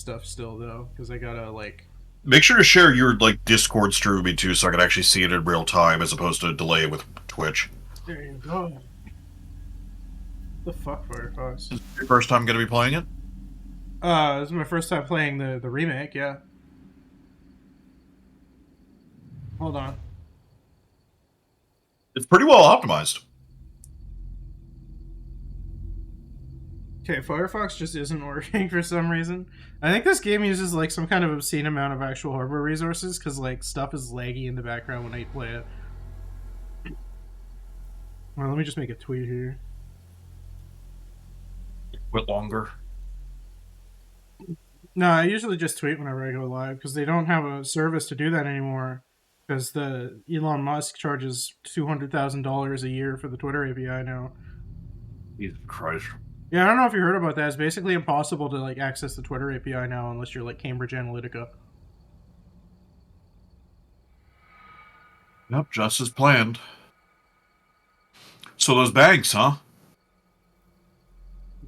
stuff still though, because I gotta like. Make sure to share your like Discord stream with me too, so I can actually see it in real time as opposed to delay with Twitch. There you go. The fuck, Firefox? Is this your first time going to be playing it? This is my first time playing the remake. Yeah. Hold on. It's pretty well optimized. Okay, Firefox just isn't working for some reason. I think this game uses like some kind of obscene amount of actual hardware resources because like stuff is laggy in the background when I play it. Well, let me just make a tweet here. Bit longer. No, I usually just tweet whenever I go live because they don't have a service to do that anymore. Because the Elon Musk charges $200,000 a year for the Twitter API now. Jesus Christ. Yeah, I don't know if you heard about that. It's basically impossible to like access the Twitter API now unless you're like Cambridge Analytica. Yep, just as planned. So those banks, huh?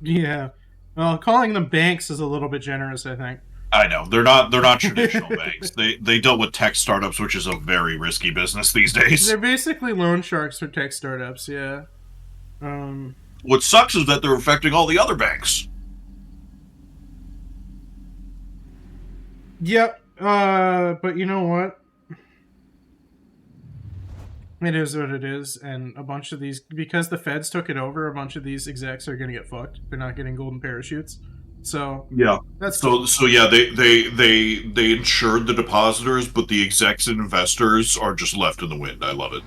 Yeah. Well, calling them banks is a little bit generous, I think. I know they're not traditional banks. They dealt with tech startups, which is a very risky business these days. They're basically loan sharks for tech startups. Yeah. What sucks is that they're affecting all the other banks. Yep. But you know what? It is what it is, and a bunch of these, because the feds took it over, a bunch of these execs are going to get fucked. They're not getting golden parachutes. So yeah, that's so yeah, they insured the depositors, but the execs and investors are just left in the wind. I love it.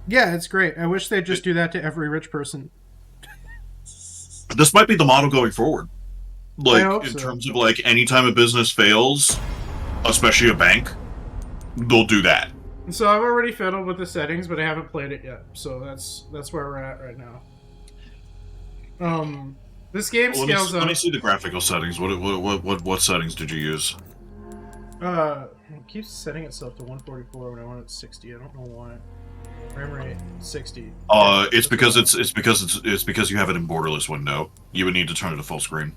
Yeah, it's great. I wish they'd just do that to every rich person. This might be the model going forward. Like in so. terms of like anytime a business fails, especially a bank, they'll do that. So I've already fiddled with the settings, but I haven't played it yet. So that's where we're at right now. This game scales up. Let me see the graphical settings. What settings did you use? It keeps setting itself to 144 when I want it 60. I don't know why. Frame rate 60. It's because you have it in borderless window. You would need to turn it to full screen.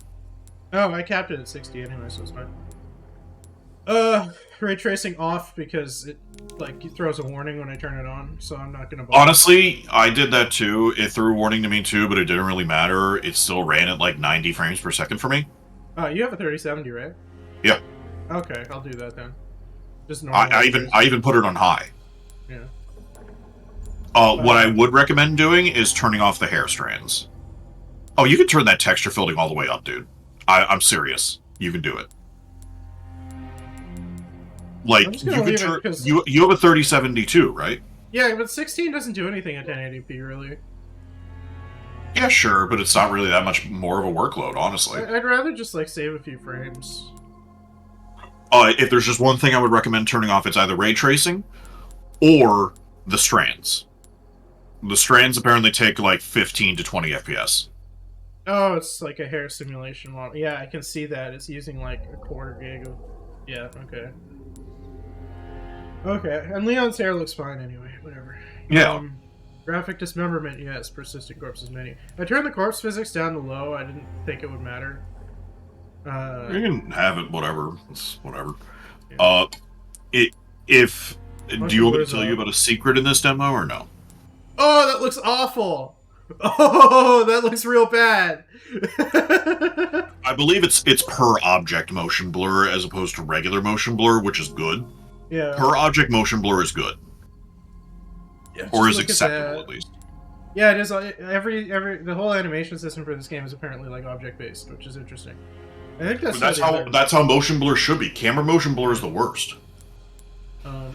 Oh, I capped it at 60 anyway, so it's fine. Ray tracing off because it throws a warning when I turn it on, so I'm not gonna bother. Honestly, I did that too. It threw a warning to me too, but it didn't really matter. It still ran at like 90 frames per second for me. You have a 3070, right? Yeah. Okay, I'll do that then. Just normal. I even put it on high. Yeah. What I would recommend doing is turning off the hair strands. Oh, you can turn that texture filtering all the way up, dude. I'm serious. You can do it. Like you can turn. You have a 3072, right? Yeah, but 16 doesn't do anything at 1080p, really. Yeah, sure, but it's not really that much more of a workload, honestly. I'd rather just like save a few frames. If there's just one thing I would recommend turning off, it's either ray tracing or the strands. The strands apparently take like 15 to 20 FPS. Oh, it's like a hair simulation model. Yeah, I can see that. It's using like a quarter gig of... Yeah, okay. Okay, and Leon's hair looks fine anyway, whatever. Yeah. Graphic dismemberment, yes. Persistent corpses many. I turned the corpse physics down to low. I didn't think it would matter. You can have it, whatever. It's whatever. Yeah. Do you want me to tell you about a secret in this demo or no? Oh, that looks awful! Oh, that looks real bad! I believe it's per object motion blur as opposed to regular motion blur, which is good. Yeah. Per object motion blur is good. Yeah, or is acceptable at least. Yeah, it is. The whole animation system for this game is apparently like object based, which is interesting. I think that's how motion blur should be. Camera motion blur is the worst.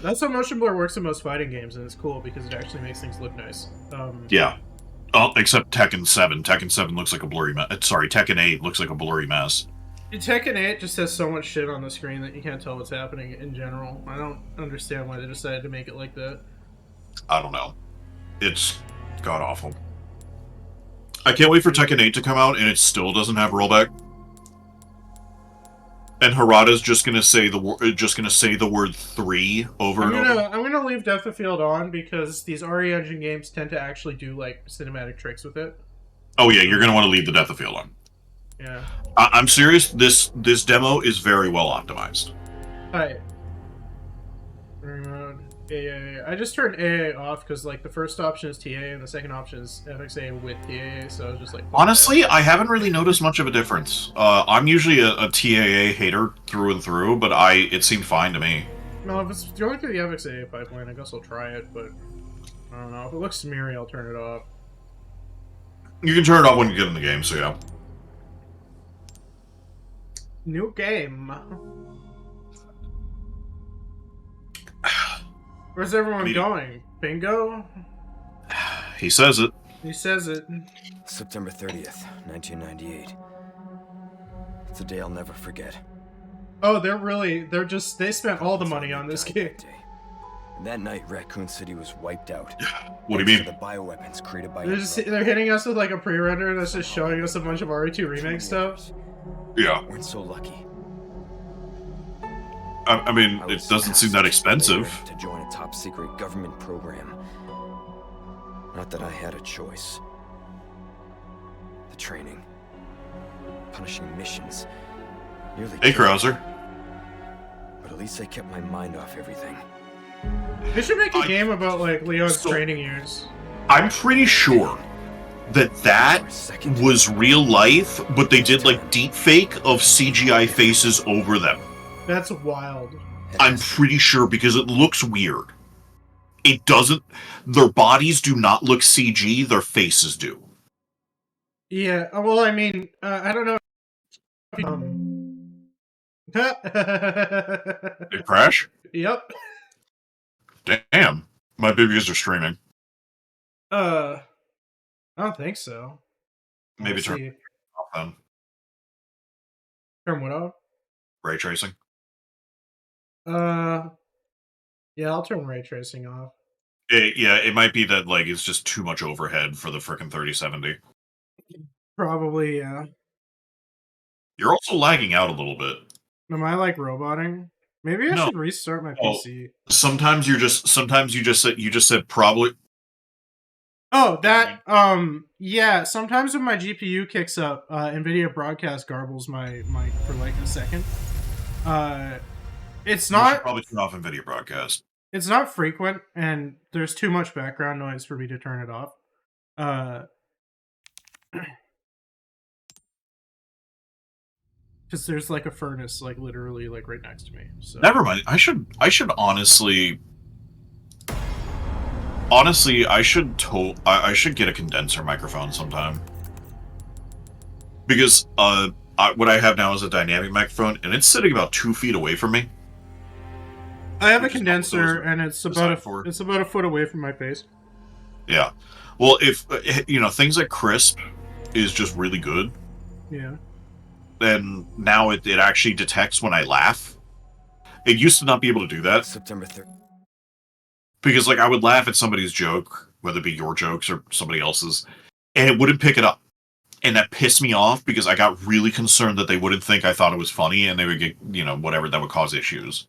That's how motion blur works in most fighting games, and it's cool because it actually makes things look nice. Yeah. Except Tekken 7. Tekken 7 looks like a blurry mess. Sorry, Tekken 8 looks like a blurry mess. Tekken 8 just has so much shit on the screen that you can't tell what's happening in general. I don't understand why they decided to make it like that. I don't know. It's god-awful. I can't wait for Tekken 8 to come out, and it still doesn't have rollback. And Harada's just gonna say the word 3 over and over. I'm gonna leave Depth of Field on because these RE Engine games tend to actually do like cinematic tricks with it. Oh yeah, you're gonna want to leave the Depth of Field on. Yeah. I'm serious. This demo is very well optimized. Hi. Mode. AAA. I just turned AAA off because like the first option is TA and the second option is FXA with TAA, so I was just like, fuck Honestly, that. I haven't really noticed much of a difference. I'm usually a TAA hater through and through, but it seemed fine to me. No, if it's going through the FXA pipeline, I guess I'll try it, but I don't know. If it looks smeary, I'll turn it off. You can turn it off when you get in the game, so yeah. New game. Where's everyone going? Bingo? He says it. He says it. September 30th, 1998. It's a day I'll never forget. Oh, they spent all the money on this game. And that night, Raccoon City was wiped out. What do you mean? For the bioweapons created by they're hitting us with like a pre-render that's just showing us a bunch of RE2 remake stuff. Yeah. Weren't so lucky. I mean, it doesn't seem that expensive. To join a top secret government program. Not that I had a choice. The training, punishing missions, nearly. Hey, Krauser. But at least I kept my mind off everything. They should make a game about like Leon's training years. I'm pretty sure that was real life, but they did like deep fake of CGI faces over them. That's wild. I'm pretty sure because it looks weird. It doesn't. Their bodies do not look CG. Their faces do. Yeah. Well, I mean, I don't know. Did it crash? Yep. Damn. My babies are streaming. I don't think so. Maybe turn it off then. Turn what off? Ray tracing. Yeah, I'll turn ray tracing off. It might be that like it's just too much overhead for the frickin' 3070. Probably, yeah. You're also lagging out a little bit. Am I like roboting? Maybe I should restart my PC. Sometimes you just said probably. Oh, that yeah. Sometimes when my GPU kicks up, NVIDIA Broadcast garbles my mic for like a second. It's not. You should probably turn off NVIDIA Broadcast. It's not frequent, and there's too much background noise for me to turn it off. Because there's like a furnace, like literally, like right next to me. So never mind. I should honestly. Honestly, I should get a condenser microphone sometime. Because what I have now is a dynamic microphone, and it's sitting about 2 feet away from me. I have a condenser, and it's about a foot away from my face. Yeah, well, if things like crisp is just really good. Yeah. Then now it actually detects when I laugh. It used to not be able to do that. September 3rd. Because like I would laugh at somebody's joke, whether it be your jokes or somebody else's, and it wouldn't pick it up. And that pissed me off because I got really concerned that they wouldn't think I thought it was funny and they would get, whatever, that would cause issues.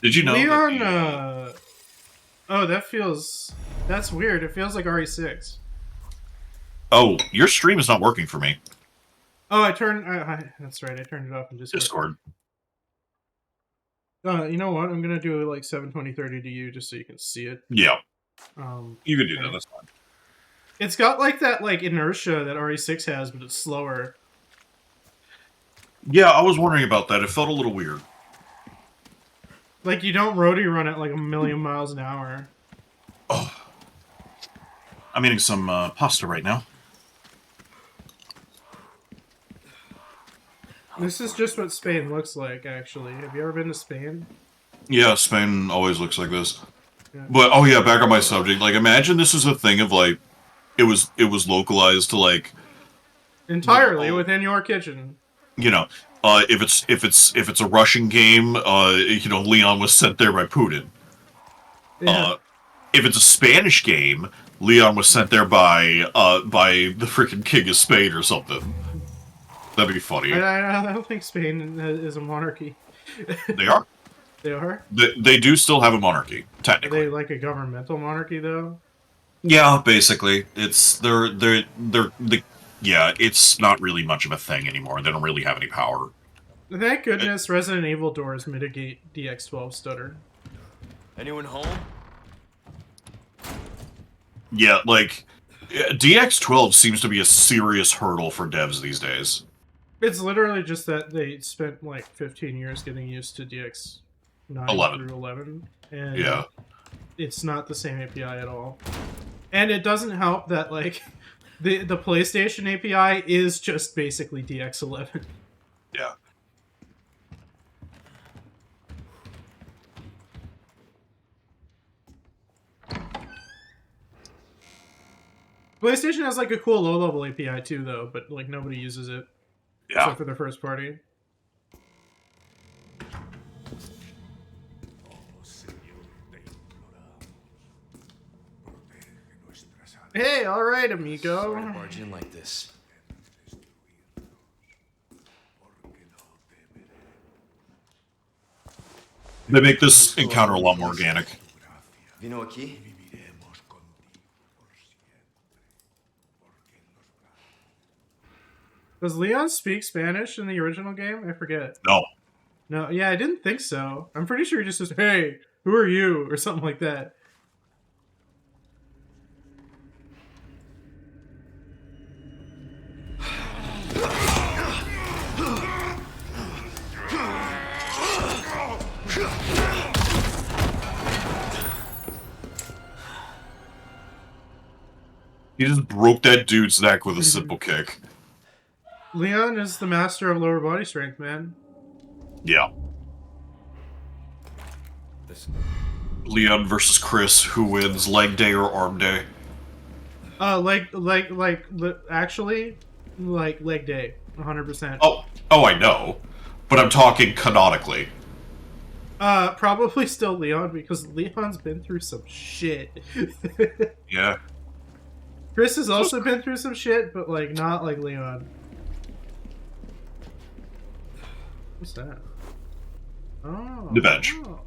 Did you know Leon, oh, that's weird. It feels like RE6. Oh, your stream is not working for me. Oh, that's right. I turned it off in Discord. You know what? I'm gonna do like 720/30 to you just so you can see it. Yeah. You can do that. That's fine. It's got like that like inertia that RE6 has, but it's slower. Yeah, I was wondering about that. It felt a little weird. Like you don't roadie run at like 1,000,000 miles an hour. Oh, I'm eating some pasta right now. This is just what Spain looks like, actually. Have you ever been to Spain? Yeah, Spain always looks like this. Yeah. But oh yeah, back on my subject. Like, imagine this is a thing of like, it was localized to like entirely within your kitchen. If it's a Russian game, Leon was sent there by Putin. Yeah. If it's a Spanish game, Leon was sent there by the freaking King of Spain or something. That'd be funny. I don't think Spain is a monarchy. They are. They are? They do still have a monarchy, technically. Are they like a governmental monarchy, though? Yeah, basically, yeah, it's not really much of a thing anymore. They don't really have any power. Thank goodness Resident Evil doors mitigate DX12 stutter. Anyone home? Yeah, like DX12 seems to be a serious hurdle for devs these days. It's literally just that they spent like 15 years getting used to DX9 through 11. 11, and Yeah. it's not the same API at all. And it doesn't help that like the PlayStation API is just basically DX11. Yeah. PlayStation has like a cool low-level API too, though, but like nobody uses it Yeah. except for their first party. Hey, all right, amigo. Sorry to barge in like this. They make this encounter a lot more organic. Vino aquí? Does Leon speak Spanish in the original game? I forget. No. No, yeah, I didn't think so. I'm pretty sure he just says, "Hey, who are you?" or something like that. He just broke that dude's neck with a simple kick. Leon is the master of lower body strength, man. Yeah. This. Leon versus Chris, who wins, leg day or arm day? Actually, like leg day, 100%. Oh, I know, but I'm talking canonically. Probably still Leon because Leon's been through some shit. Yeah. Chris has also been through some shit, but like not like Leon. What's that? Oh. The bench. Oh.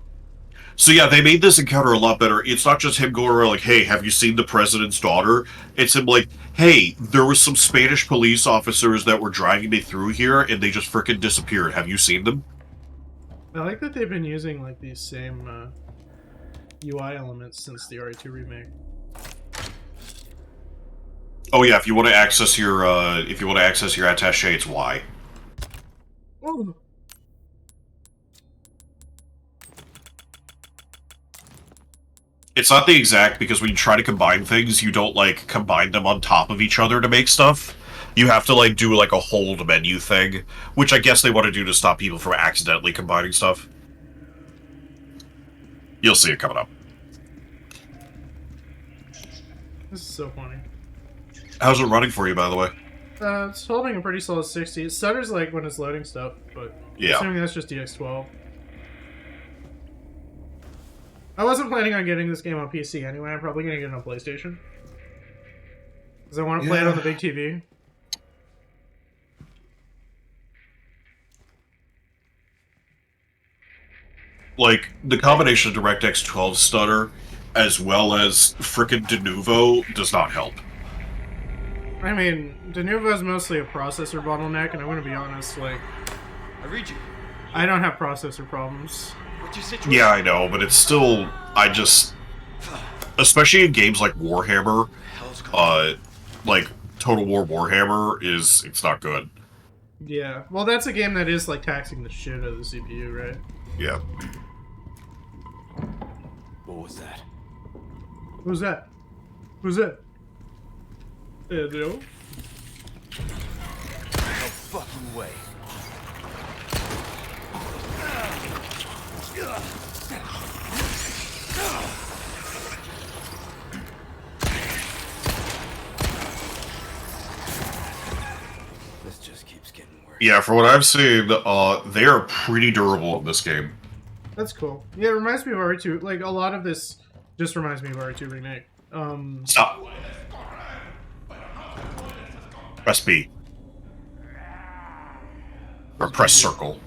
So yeah, they made this encounter a lot better. It's not just him going around like, "Hey, have you seen the president's daughter?" It's him like, "Hey, there was some Spanish police officers that were driving me through here, and they just frickin' disappeared. Have you seen them?" I like that they've been using like these same UI elements since the RE2 remake. Oh yeah, if you want to access your attaché, it's Y. Oh. It's not the exact, because when you try to combine things, you don't like combine them on top of each other to make stuff. You have to like do like a hold menu thing, which I guess they want to do to stop people from accidentally combining stuff. You'll see it coming up. This is so funny. How's it running for you, by the way? It's holding a pretty solid 60. It stutters like when it's loading stuff, but Yeah. assuming that's just DX12. I wasn't planning on getting this game on PC anyway. I'm probably gonna get it on PlayStation because I want to play it on the big TV. Like, the combination of DirectX 12 stutter as well as frickin' de novo does not help. I mean, de novo is mostly a processor bottleneck, and I'm gonna be honest, like, I read you. I don't have processor problems. What's your situation? Yeah, I know, but it's still, especially in games like Warhammer, like Total War Warhammer it's not good. Yeah, well, that's a game that is like taxing the shit out of the CPU, right? Yeah. What was that? Who's that? Who's that? Hello? No fucking way. This just keeps getting worse. Yeah, for what I've seen, they are pretty durable in this game. That's cool. Yeah, it reminds me of RE2. Like, a lot of this just reminds me of RE2 Remake. Stop. Press B. Or press circle.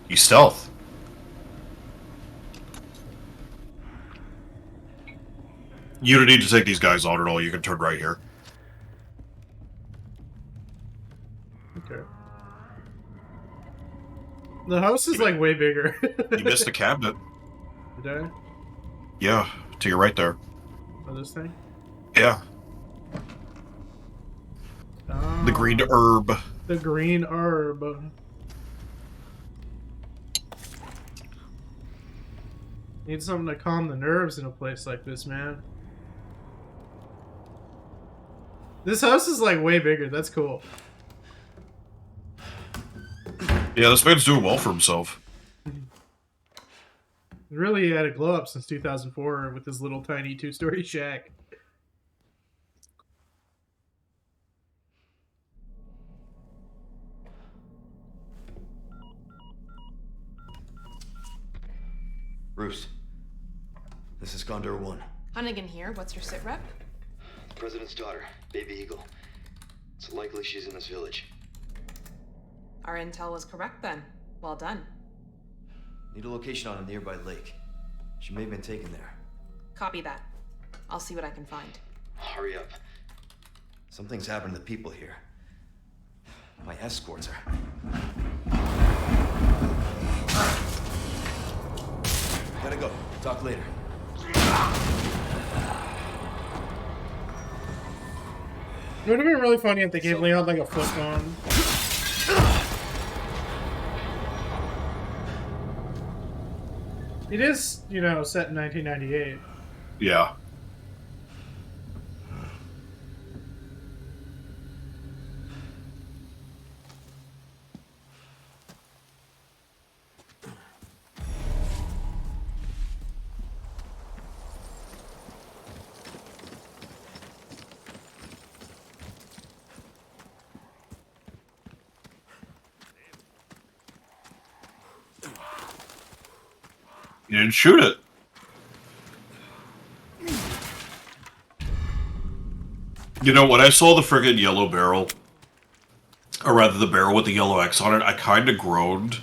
You stealth. You don't need to take these guys on at all. You can turn right here. Okay. The house is like way bigger. You missed a cabinet. Did I? Yeah, to your right there. Oh, this thing? Yeah. Oh, The green herb. the green herb. Need something to calm the nerves in a place like this, man. This house is like way bigger. That's cool. Yeah, this man's doing well for himself. Really had a glow up since 2004 with his little tiny 2-story shack. Bruce, this is Condor 1. Hunnigan here. What's your sit rep? President's daughter, Baby Eagle. It's likely she's in this village. Our intel was correct then. Well done. Need a location on a nearby lake. She may have been taken there. Copy that. I'll see what I can find. Hurry up. Something's happened to the people here. My escorts are... Gotta go. Talk later. It would have been really funny if they gave Leon like a flip phone. It is, you know, set in 1998. Yeah. You didn't shoot it. You know, when I saw the friggin' yellow barrel, or rather the barrel with the yellow X on it, I kind of groaned.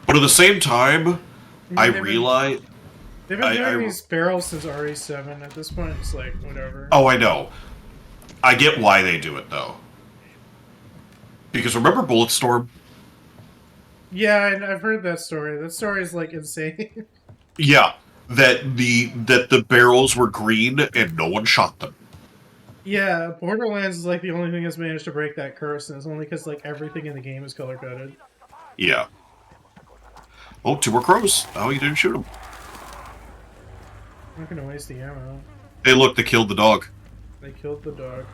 But at the same time, I realized... They've been doing these barrels since RE7. At this point, it's like, whatever. Oh, I know. I get why they do it, though. Because remember Bulletstorm? Yeah, and I've heard that story. That story is, like, insane. Yeah. That the barrels were green and no one shot them. Yeah, Borderlands is, like, the only thing that's managed to break that curse, and it's only because, like, everything in the game is color-coded. Yeah. Oh, 2 more crows. Oh, you didn't shoot them. I'm not gonna waste the ammo. Hey, look, they killed the dog. They killed the dog.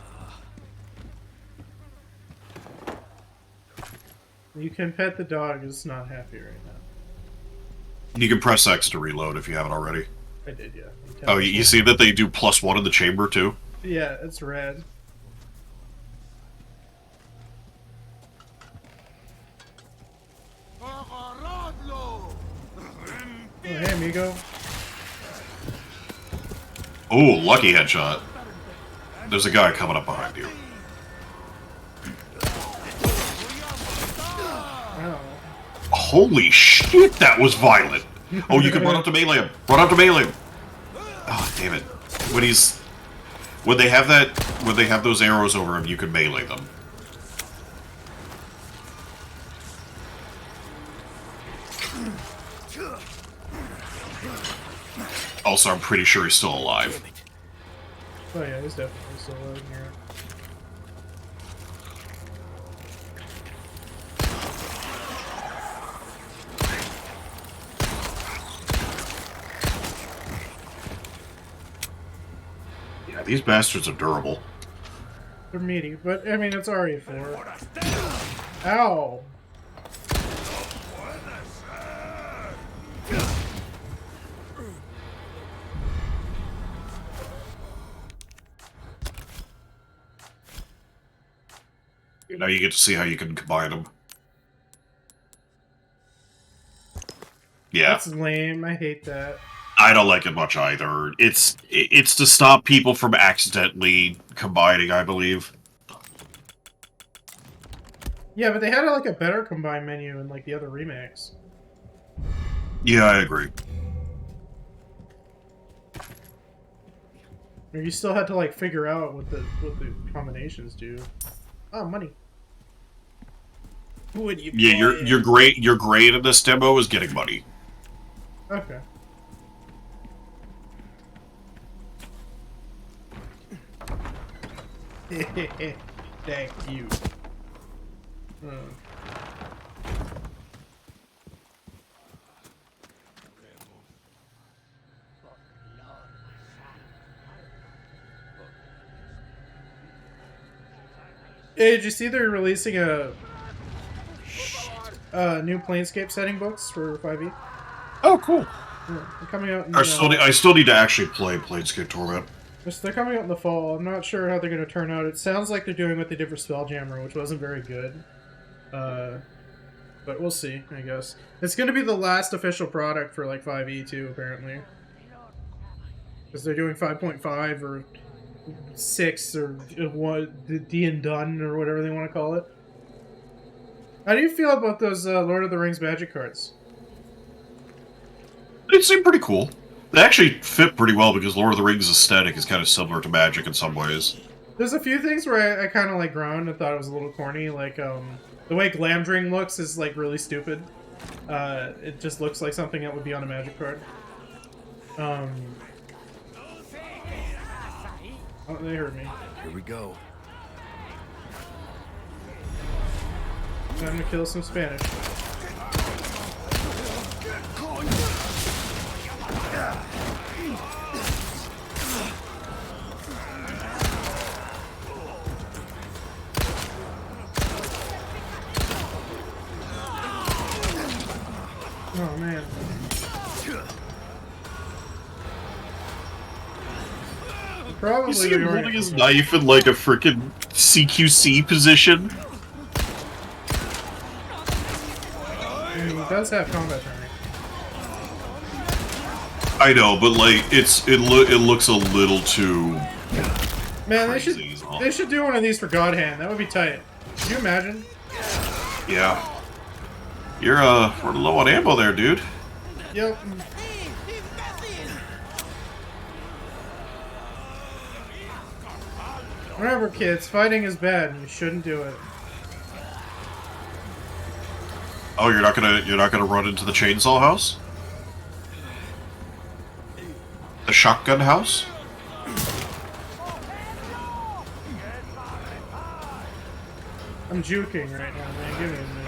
You can pet the dog, it's not happy right now. You can press X to reload if you haven't already. I did, yeah. Oh, you see that they do +1 in the chamber, too? Yeah, it's red. Oh, hey, amigo. Oh, lucky headshot. There's a guy coming up behind you. Wow. Holy shit, that was violent! Oh, you can run up to melee him. Run up to melee him. Oh, damn it. When they have those arrows over him, you can melee them. Also, I'm pretty sure he's still alive. Oh yeah, he's definitely still alive here. Yeah, these bastards are durable. They're meaty, but I mean it's RE4. Ow! Now you get to see how you can combine them. Yeah. That's lame, I hate that. I don't like it much either. It's to stop people from accidentally combining, I believe. Yeah, but they had like a better combine menu in like the other remakes. Yeah, I agree. Or you still had to like figure out what the combinations do. Oh, money. Would you? Yeah, you're great. Your grade in this demo is getting money. Okay. Thank you. Hey, did you see they're releasing a new Planescape setting books for 5e? Oh, cool. Yeah, they're coming out in, I still need to actually play Planescape Torment. they're coming out in the fall. I'm not sure how they're going to turn out. It sounds like they're doing what they did for Spelljammer, which wasn't very good. But we'll see, I guess. It's going to be the last official product for like 5e too, apparently. Because they're doing 5.5 or 6 or what, the D and done or whatever they want to call it. How do you feel about those Lord of the Rings magic cards? They seem pretty cool. They actually fit pretty well because Lord of the Rings aesthetic is kind of similar to Magic in some ways. There's a few things where I kind of like groaned and thought it was a little corny, like the way Glamdring looks is like really stupid. It just looks like something that would be on a magic card. Oh, they heard me. Here we go. Time to kill some Spanish. Oh man. Probably You see him holding his knife in like a freaking CQC position? He does have combat training. I know, but like it looks a little too. Man, crazy. they should do one of these for God Hand. That would be tight. Could you imagine? Yeah. You're running low on ammo there, dude. Yep. Remember, kids, fighting is bad, and you shouldn't do it. Oh, you're not gonna run into the chainsaw house? The shotgun house? I'm juking right now, man. Give me a minute.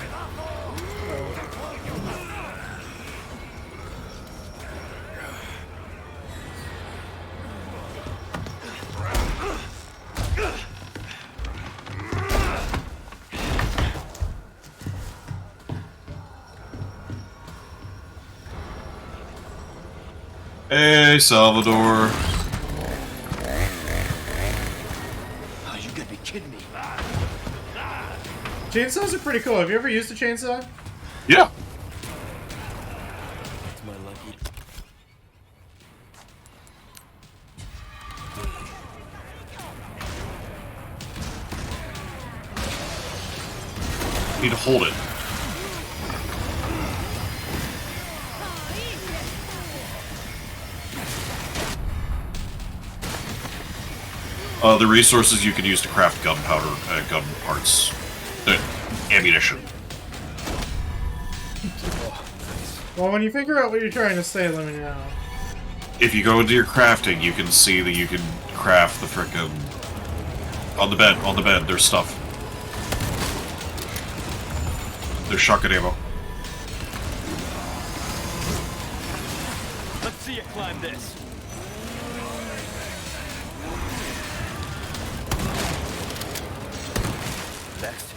Hey, Salvador. Oh, you gotta be kidding me. Chainsaws are pretty cool. Have you ever used a chainsaw? Yeah. It's my lucky. You need to hold it. The resources you can use to craft gunpowder, gun parts, ammunition. Well, when you figure out what you're trying to say, let me know. If you go into your crafting, you can see that you can craft the frickin' on the bed, there's stuff. There's shotgun ammo. Let's see you climb this. Next.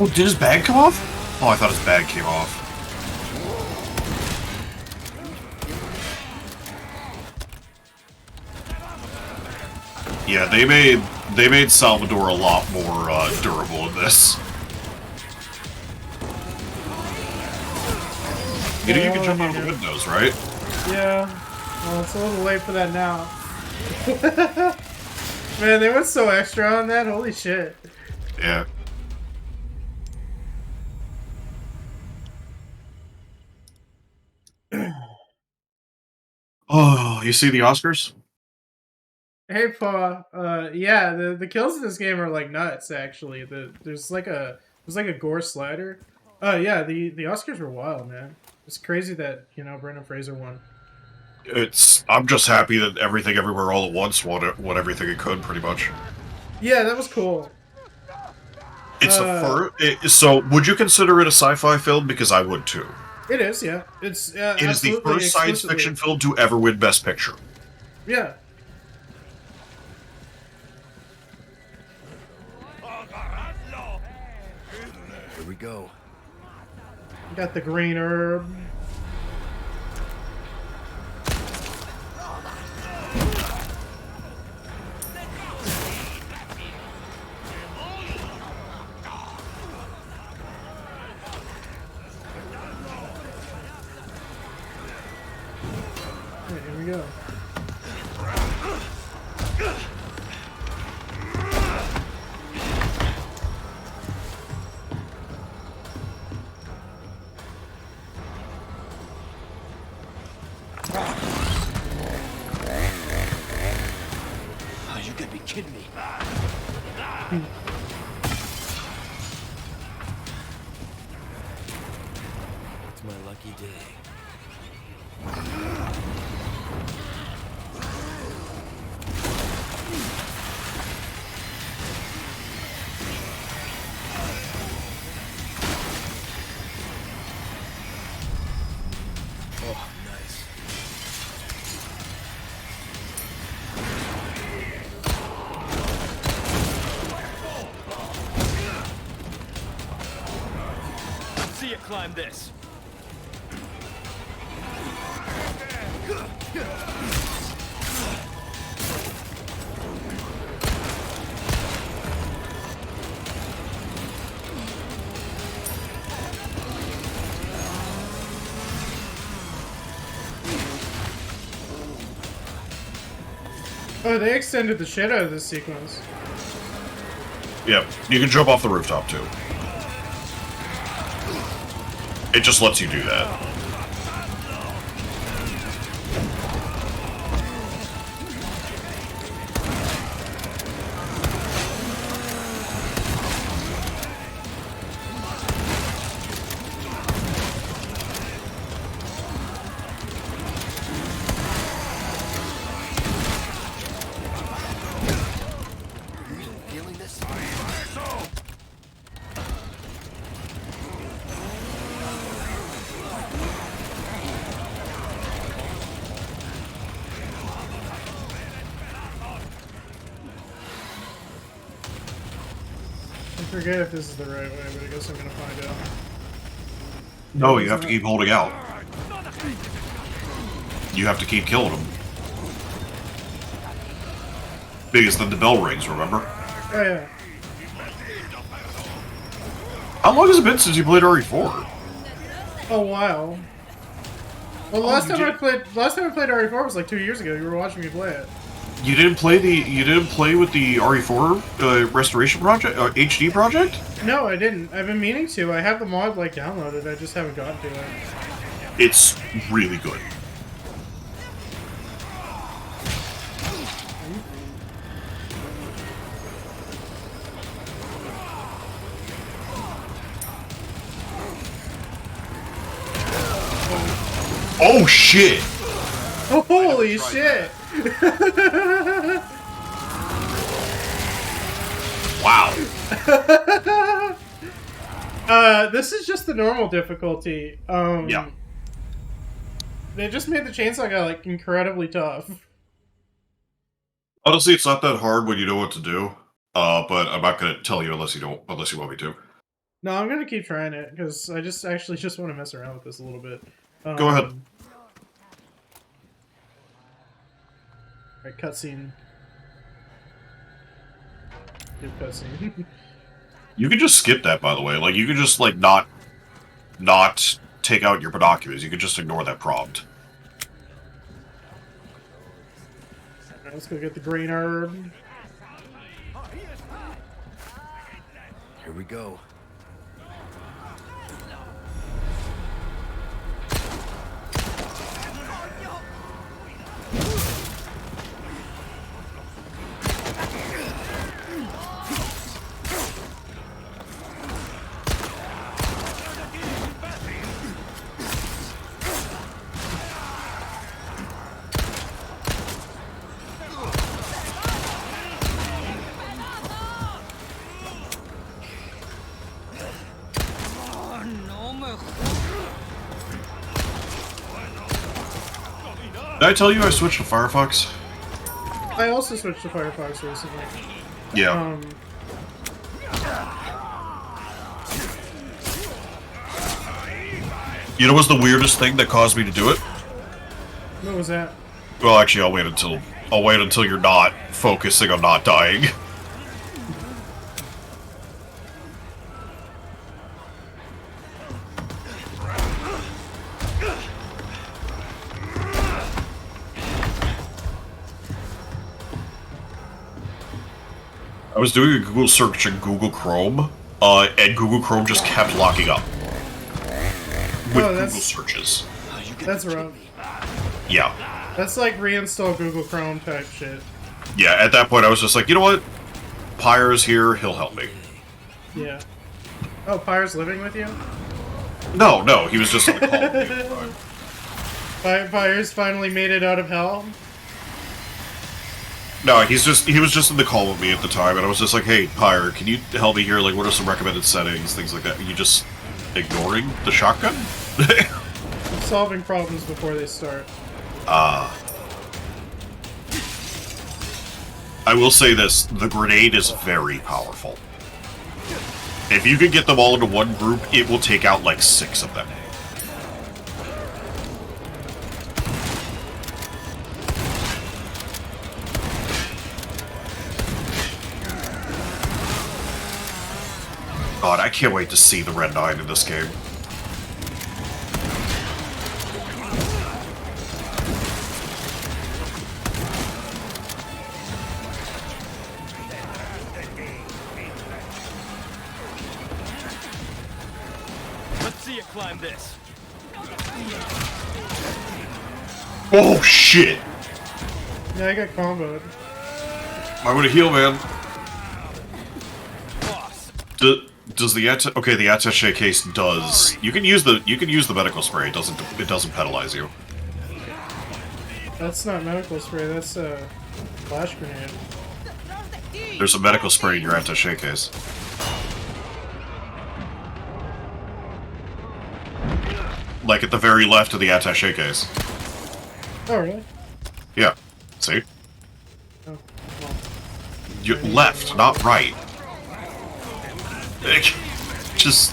Oh, did his bag come off? Oh, I thought his bag came off. Yeah, they made Salvador a lot more durable in this. You know you can jump out of the windows, right? Yeah. Well, it's a little late for that now. Man, they went so extra on that. Holy shit. Yeah. Oh, you see the Oscars? Hey, Paul. Yeah, the kills in this game are like nuts. Actually, there's like a gore slider. Yeah, the Oscars were wild, man. It's crazy that Brendan Fraser won. I'm just happy that Everything Everywhere All at Once won everything it could, pretty much. Yeah, that was cool. It's the first. So, would you consider it a sci-fi film? Because I would too. It is, yeah. It's It is the absolutely first science exclusively. fiction film to ever win Best Picture. Yeah. Here we go. Got the green herb. Okay, here we go. Oh, you gotta be kidding me. It's my lucky day. Oh, nice. See you climb this. Oh, they extended the shit out of this sequence. Yep, you can jump off the rooftop too. It just lets you do that. Feeling this? I forget if this is the right way, but I guess I'm gonna find out. No, you have to keep holding out. You have to keep killing them. Because then the bell rings, remember? Oh yeah. How long has it been since you played RE4? Oh wow. Well, last time I played RE4 was like 2 years ago. You were watching me play it. You didn't play with the RE4 restoration project, HD project? No, I didn't. I've been meaning to. I have the mod like downloaded. I just haven't gotten to it. It's really good. Oh shit! Oh, holy shit! Wow. This is just the normal difficulty. Yeah. They just made the chainsaw guy like incredibly tough. Honestly, it's not that hard when you know what to do. But I'm not gonna tell you unless you want me to. No, I'm gonna keep trying it because I just want to mess around with this a little bit. Go ahead. Alright, cutscene. Good cutscene. You can just skip that, by the way. Like, you can just, like, not take out your binoculars. You can just ignore that prompt. Alright, let's go get the green herb. Here we go. Did I tell you I switched to Firefox? I also switched to Firefox recently. Yeah. You know what's the weirdest thing that caused me to do it? What was that? Well, actually, I'll wait until you're not focusing on not dying. I was doing a Google search in Google Chrome, and Google Chrome just kept locking up with Google searches. That's rough. Yeah. That's like reinstall Google Chrome type shit. Yeah, at that point I was just like, you know what? Pyre's here, he'll help me. Yeah. Oh, Pyre's living with you? No, he was just on the call with me. Pyre's finally made it out of hell? No, he was just in the call with me at the time, and I was just like, hey, Pyre, can you help me here? Like, what are some recommended settings, things like that? Are you just ignoring the shotgun? Solving problems before they start. I will say this, the grenade is very powerful. If you can get them all into one group, it will take out like 6 of them. God, I can't wait to see the Red 9 in this game. Let's see you climb this. Oh, shit! Yeah, I got comboed. I'm gonna heal, man. Does the the attaché case does. You can use the medical spray. It doesn't penalize you. That's not medical spray, that's a flash grenade. There's a medical spray in your attaché case. Like at the very left of the attaché case. Oh, really? Yeah. See? Oh, well. You left, not right. Just...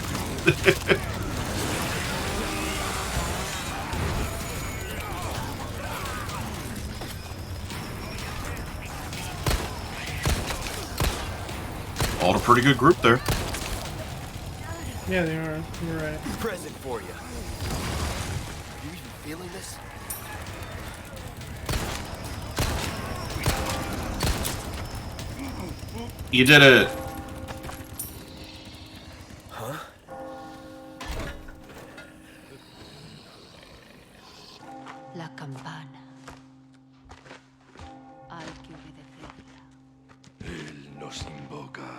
all a pretty good group there. Yeah, they are. You're right. Present for you. You even feeling this? You did it! Huh? La campana. Hay que obedecerla. Él nos invoca.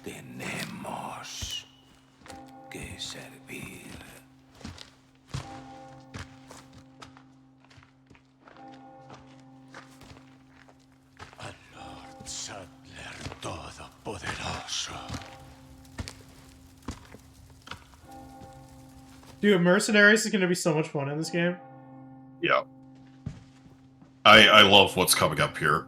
Tenemos que servir. Al Lord Sadler Todopoderoso. Dude, Mercenaries is gonna be so much fun in this game. Yeah. I love what's coming up here.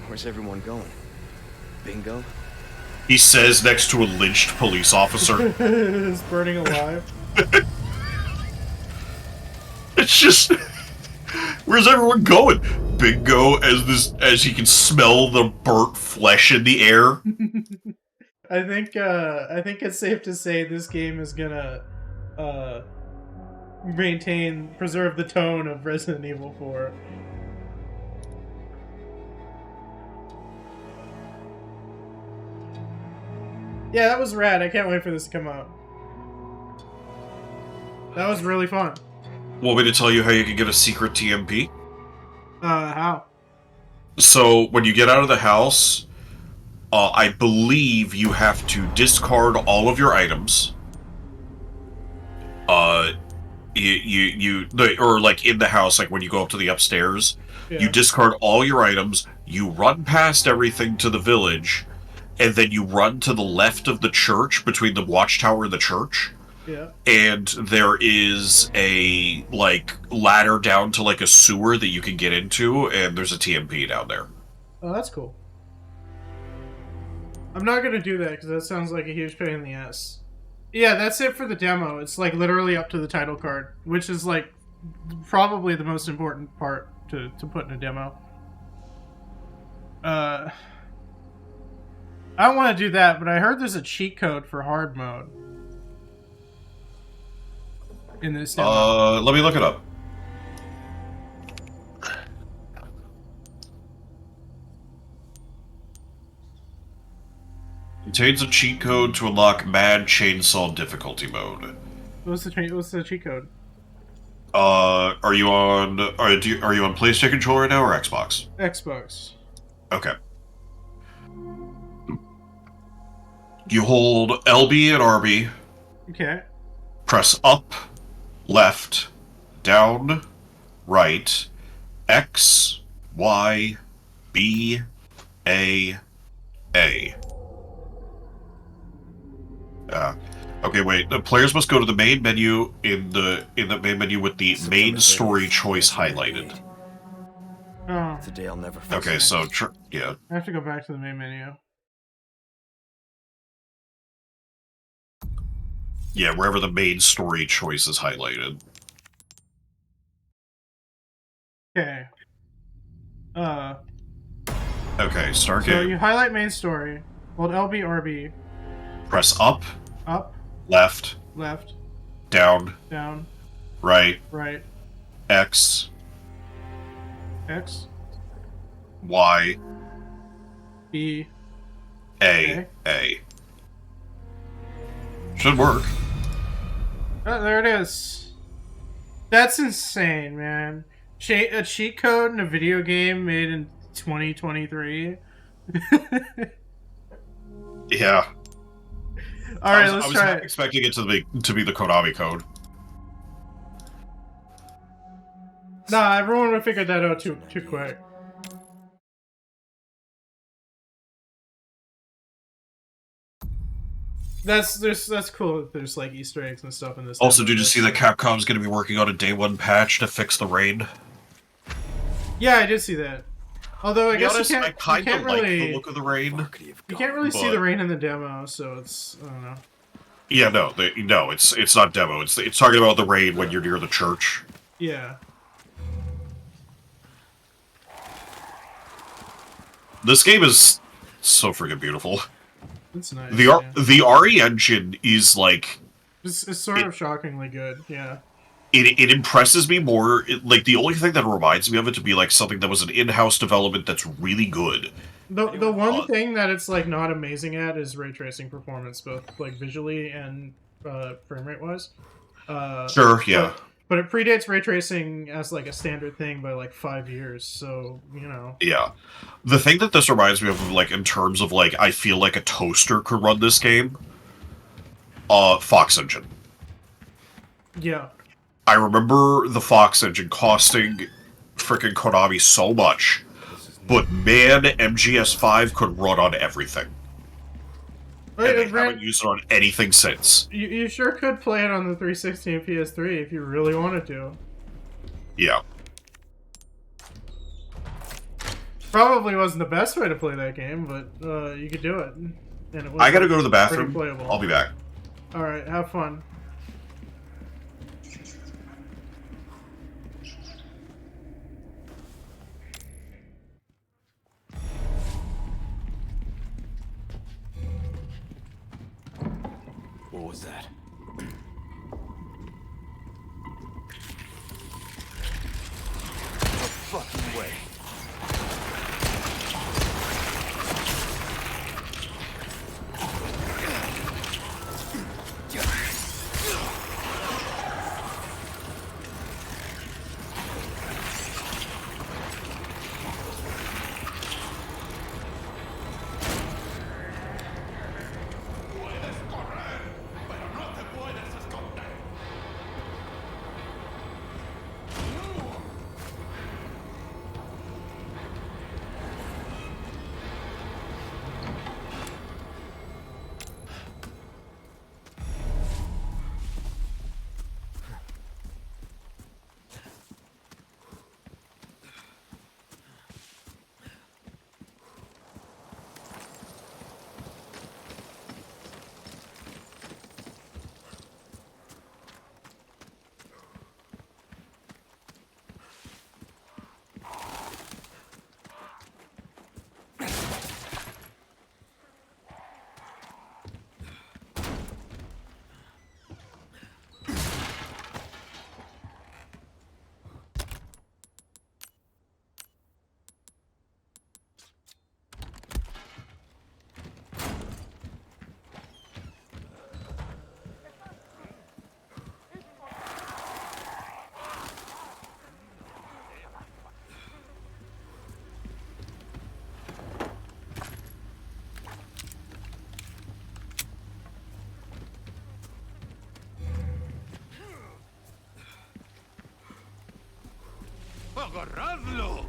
Where's everyone going? Bingo? He says next to a lynched police officer. It's burning alive. It's just... where's everyone going? Bingo, as he can smell the burnt flesh in the air. I think it's safe to say this game is gonna preserve the tone of Resident Evil 4. Yeah, that was rad. I can't wait for this to come out. That was really fun. Want me to tell you how you can get a secret TMP? How? So, when you get out of the house, I believe you have to discard all of your items. Or like in the house, like when you go up to the upstairs, Yeah. you discard all your items, you run past everything to the village, and then you run to the left of the church, between the watchtower and the church. Yeah. And there is a, like, ladder down to, like, a sewer that you can get into, and there's a TMP down there. Oh, that's cool. I'm not gonna do that because that sounds like a huge pain in the ass. Yeah, that's it for the demo. It's like literally up to the title card, which is like probably the most important part to put in a demo. I don't want to do that, but I heard there's a cheat code for hard mode in this demo. Let me look it up. Contains a cheat code to unlock Mad Chainsaw difficulty mode. What's the cheat code? Are you on PlayStation controller right now or Xbox? Xbox. Okay. You hold LB and RB. Okay. Press up, left, down, right, X, Y, B, A, A. Okay, wait. The players must go to the main menu in the main menu with the main story choice highlighted. Oh. It's a day I'll never forget. Okay, so yeah. I have to go back to the main menu. Yeah, wherever the main story choice is highlighted. Okay. Okay, start So game. you highlight main story. Hold LB, RB. Press up, Up, left, left, down, down, right, right, X, X, Y, B. A, Okay. A. Should work. Oh, there it is. That's insane, man. A cheat code in a video game made in 2023. Yeah. Alright, I let's was try not it. expecting it to be the Konami code. Nah, everyone would figure that out too quick. That's cool that there's like Easter eggs and stuff in this. Also, demo. did you see that Capcom's going to be working on a day one patch to fix the rain? Yeah, I did see that. Although I To be guess honest, you I can't kind of like really the look of the rain. you can't really see but- the rain in the demo, so it's I don't know. Yeah, no, it's not demo. It's talking about the rain when you're near the church. Yeah. This game is so freaking beautiful. It's nice. The RE engine is like It's sort of shockingly good, yeah. it impresses me more. Like the only thing that reminds me of it to be like something that was an in-house development that's really good. The one thing that it's like not amazing at is ray tracing performance, both like visually and frame rate wise. Sure, yeah. But it predates ray tracing as like a standard thing by like 5 years, so you know. Yeah. The thing that this reminds me of, like, in terms of, like, I feel like a toaster could run this game, Fox Engine. Yeah. I remember the Fox Engine costing frickin' Konami so much, but man, MGS5 could run on everything. And they haven't used it on anything since. You sure could play it on the 360 and PS3 if you really wanted to. Yeah. Probably wasn't the best way to play that game, but you could do it. And it was I gotta go to the pretty bathroom. playable. I'll be back. Alright, have fun. What was that? No fucking way. ¡Agarradlo!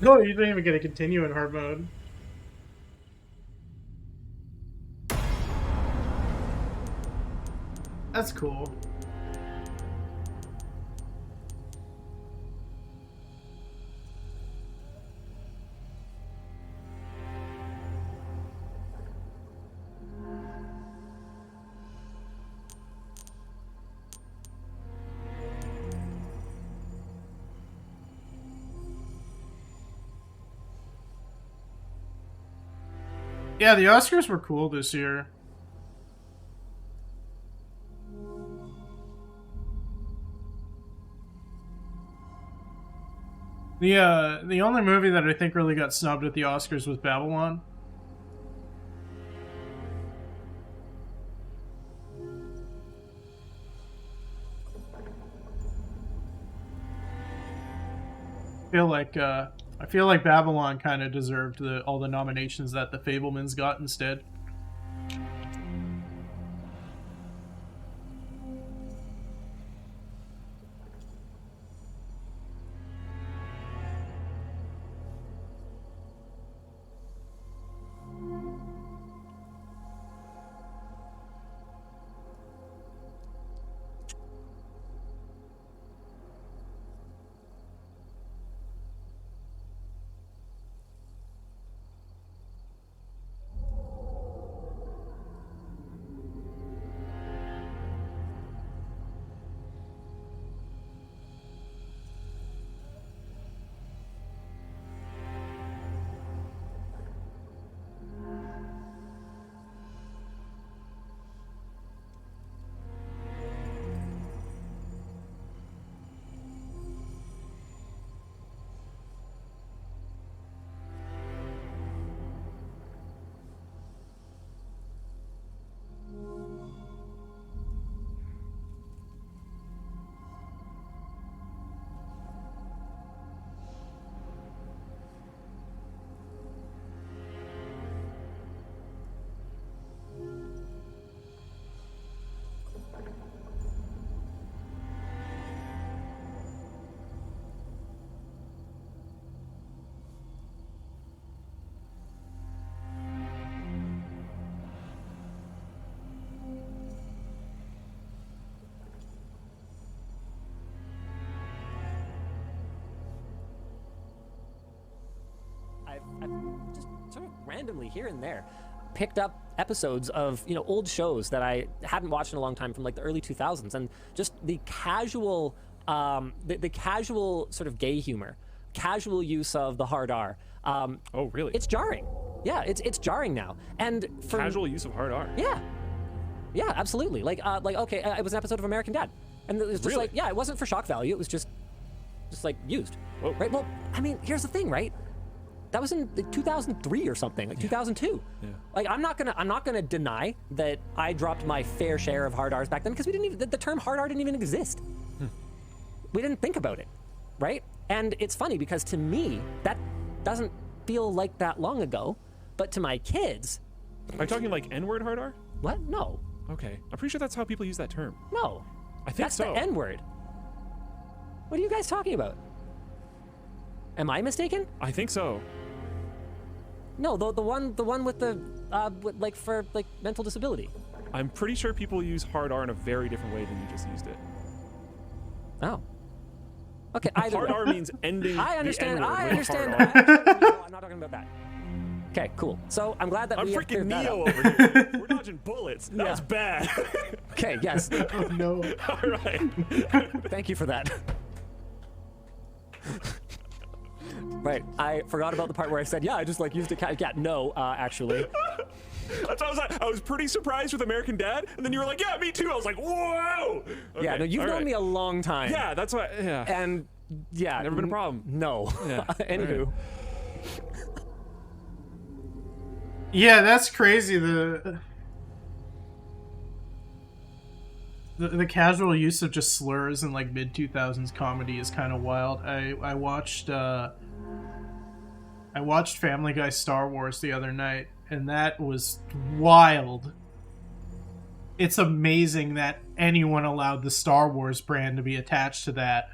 No, you didn't even get to continue in hard mode. That's cool. Yeah, the Oscars were cool this year. The only movie that I think really got snubbed at the Oscars was Babylon. I feel like Babylon kind of deserved all the nominations that the Fabelmans got instead. I've just sort of randomly here and there picked up episodes of old shows that I hadn't watched in a long time from like the early 2000s, and just the casual the casual sort of gay humor, casual use of the hard R. Oh, really? It's jarring. Yeah, it's jarring now. And for Casual use of hard R. Yeah, absolutely. Like okay, it was an episode of American Dad, and it was just Really? like, yeah, it wasn't for shock value. It was just like used. Whoa. Right. Well, I mean, here's the thing, right? That was in like 2003 or something, like 2002. Yeah. Like I'm not gonna deny that I dropped my fair share of hard R's back then, because we didn't even the term hard R didn't even exist. We didn't think about it, right? And it's funny because to me that doesn't feel like that long ago, but to my kids, Are you talking like N-word hard R? what? No, Okay. I'm pretty sure that's how people use that term. no. I think That's so. the N-word. What are you guys talking about? Am I mistaken? I think so. No, the one with the for mental disability. I'm pretty sure people use hard R in a very different way than you just used it. Oh. Okay, either Hard way. R means ending I understand. the N-word I with understand. hard R. No, I'm not talking about that. Okay, cool. So I'm glad that I'm we have freaking cleared that Neo up. over here. We're dodging bullets. That Yeah. was bad. Okay, yes. Oh no. All right. Thank you for that. Right, I forgot about the part where I said, yeah, I just like used a cat. Yeah, no, actually. That's what I was like. I was pretty surprised with American Dad, and then you were like, "Yeah, me too." I was like, "Whoa!" Yeah, Okay, no, you've all known right. me a long time. Yeah, that's why. Yeah. And yeah, Never been a problem. No. Yeah, Anywho, Yeah, that's crazy. The casual use of just slurs in like mid 2000s comedy is kind of wild. I watched Family Guy Star Wars the other night, and that was wild. It's amazing that anyone allowed the Star Wars brand to be attached to that.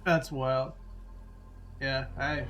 That's wild. Yeah, I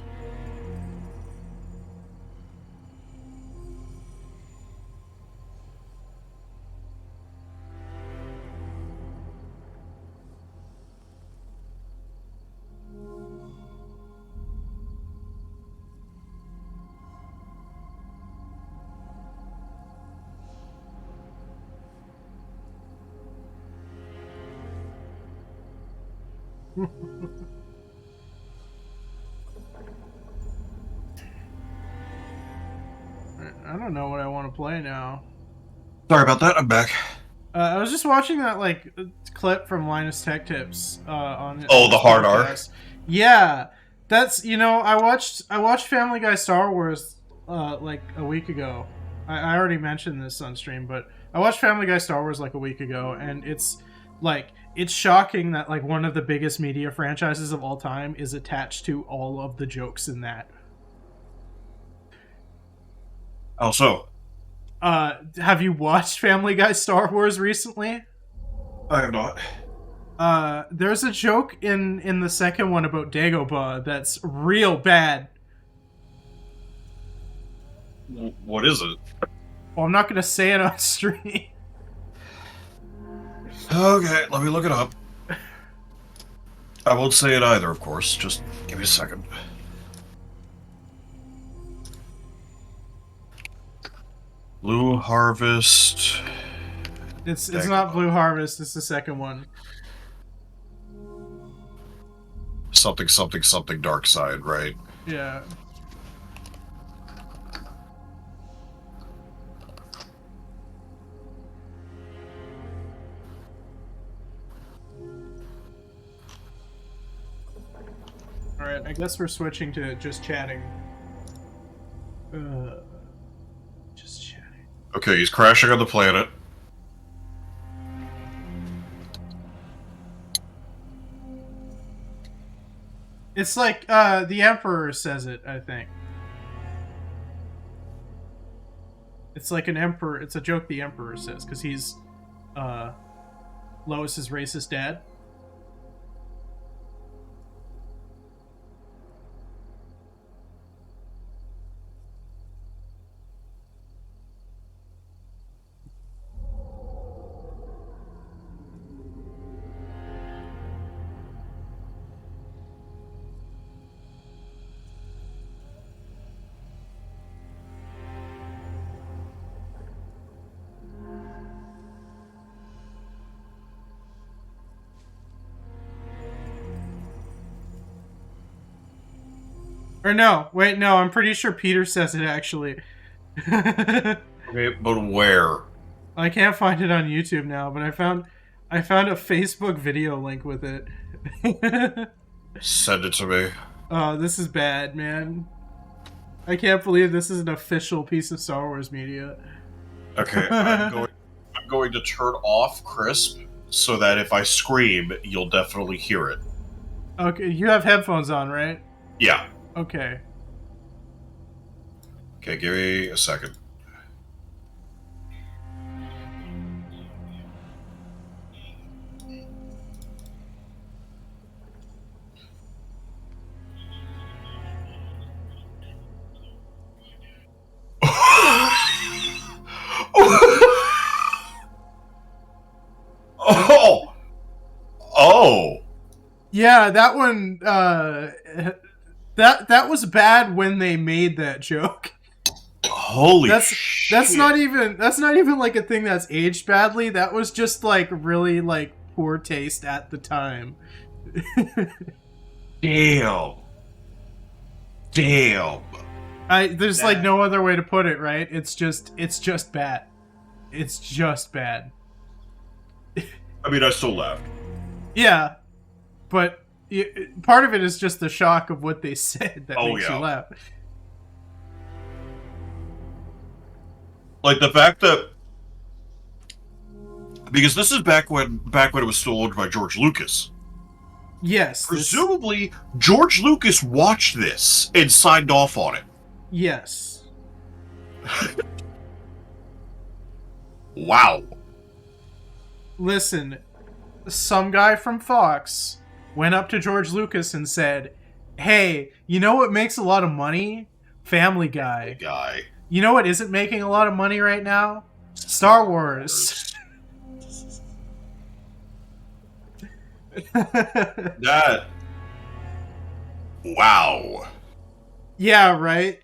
don't know what I want to play now. Sorry about that. I'm back. I was just watching that like clip from Linus Tech Tips on. Oh, the his hard R. podcast. Yeah, that's I watched Family Guy Star Wars like a week ago. I already mentioned this on stream, but I watched Family Guy Star Wars like a week ago, and it's shocking that like one of the biggest media franchises of all time is attached to all of the jokes in that. How so? Have you watched Family Guy Star Wars recently? I have not. There's a joke in the second one about Dagobah that's real bad. What is it? Well, I'm not gonna say it on stream. Okay, let me look it up. I won't say it either, of course. Just give me a second. Blue Harvest. It's not Blue Harvest. It's the second one. Something, something, something Dark Side, right? Yeah. Alright, I guess we're switching to just chatting. Just chatting. Okay, he's crashing on the planet. It's like the Emperor says it, I think. It's like an Emperor. It's a joke the Emperor says because he's Lois's racist dad. Or no, wait, no, I'm pretty sure Peter says it actually. Okay, but where? I can't find it on YouTube now, but I found a Facebook video link with it. Send it to me. Oh, this is bad, man. I can't believe this is an official piece of Star Wars media. Okay, I'm going to turn off Crisp so that if I scream, you'll definitely hear it. Okay, you have headphones on, right? Yeah. Okay. Okay, give me a second. Oh! Oh! Yeah, that one, that was bad when they made that joke. Holy That's shit. not even like a thing that's aged badly. That was just like really like poor taste at the time. Damn. Damn. There's like no other way to put it, right? It's just bad. It's just bad. I mean, I still laughed. Yeah, but part of it is just the shock of what they said that makes you laugh. Like the fact that, because this is back when it was still owned by George Lucas. Yes. Presumably, George Lucas watched this and signed off on it. Yes. Wow. Listen, some guy from Fox went up to George Lucas and said, "Hey, you know what makes a lot of money? Family Guy. You know what isn't making a lot of money right now? Star Wars." That. Wow. Yeah, right?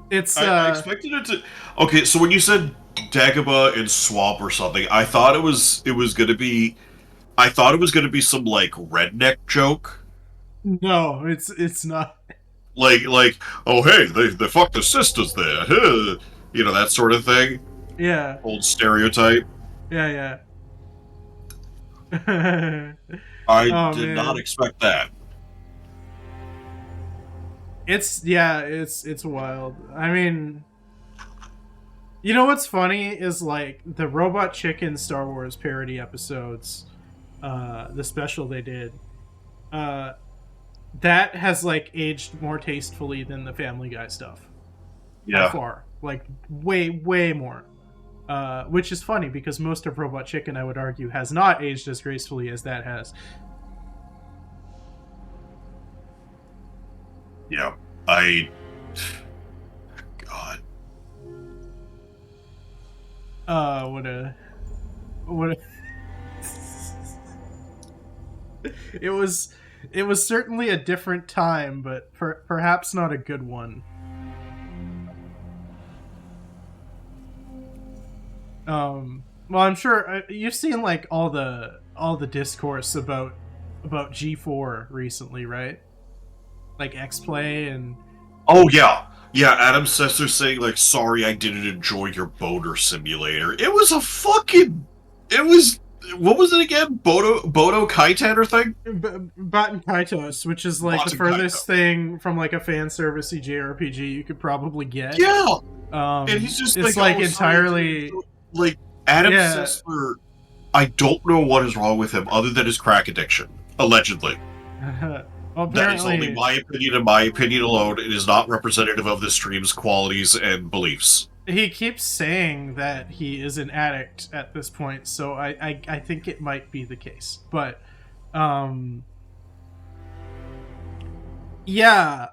It's, I expected it to... Okay, so when you said Dagobah and Swamp or something, I thought it was gonna be... I thought it was gonna be some, like, redneck joke. No, it's not. Like, oh, hey, they fucked the sisters there. Huh. You know, that sort of thing. Yeah. Old stereotype. Yeah. I did not expect that. It's wild. I mean, you know what's funny is like the Robot Chicken Star Wars parody episodes, the special they did, that has like aged more tastefully than the Family Guy stuff. Yeah. By far. Like way more. Which is funny because most of Robot Chicken, I would argue, has not aged as gracefully as that has. Yeah. God. What a it was certainly a different time, but perhaps not a good one. Well, I'm sure you've seen like all the discourse about G4 recently, right? Like X-Play and... Oh, yeah. Yeah, Adam Sessler saying, like, sorry I didn't enjoy your boater simulator. It was a fucking... It was... What was it again? Bodo Kaitan or thing? Baten Kaitos, which is like the furthest thing from like a fan service JRPG you could probably get. Yeah! And he's just it's like entirely... Sorry. Like, Adam Sessler... I don't know what is wrong with him other than his crack addiction. Allegedly. Well, that is only my opinion and my opinion alone. It is not representative of this stream's qualities and beliefs. He keeps saying that he is an addict at this point, so I think it might be the case. But, yeah,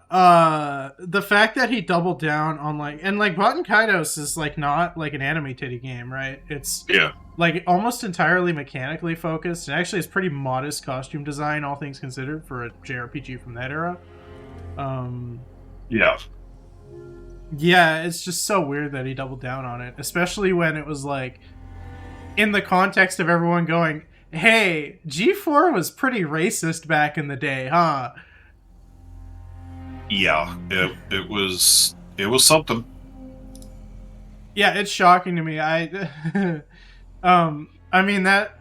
the fact that he doubled down on, like... And, like, Baten Kaitos is, like, not, like, an anime titty game, right? It's... Yeah. Like, almost entirely mechanically focused. And actually, it's pretty modest costume design, all things considered, for a JRPG from that era. Yeah. Yeah, it's just so weird that he doubled down on it. Especially when it was, like, in the context of everyone going, hey, G4 was pretty racist back in the day, huh? Yeah, it was something. Yeah, it's shocking to me. I mean that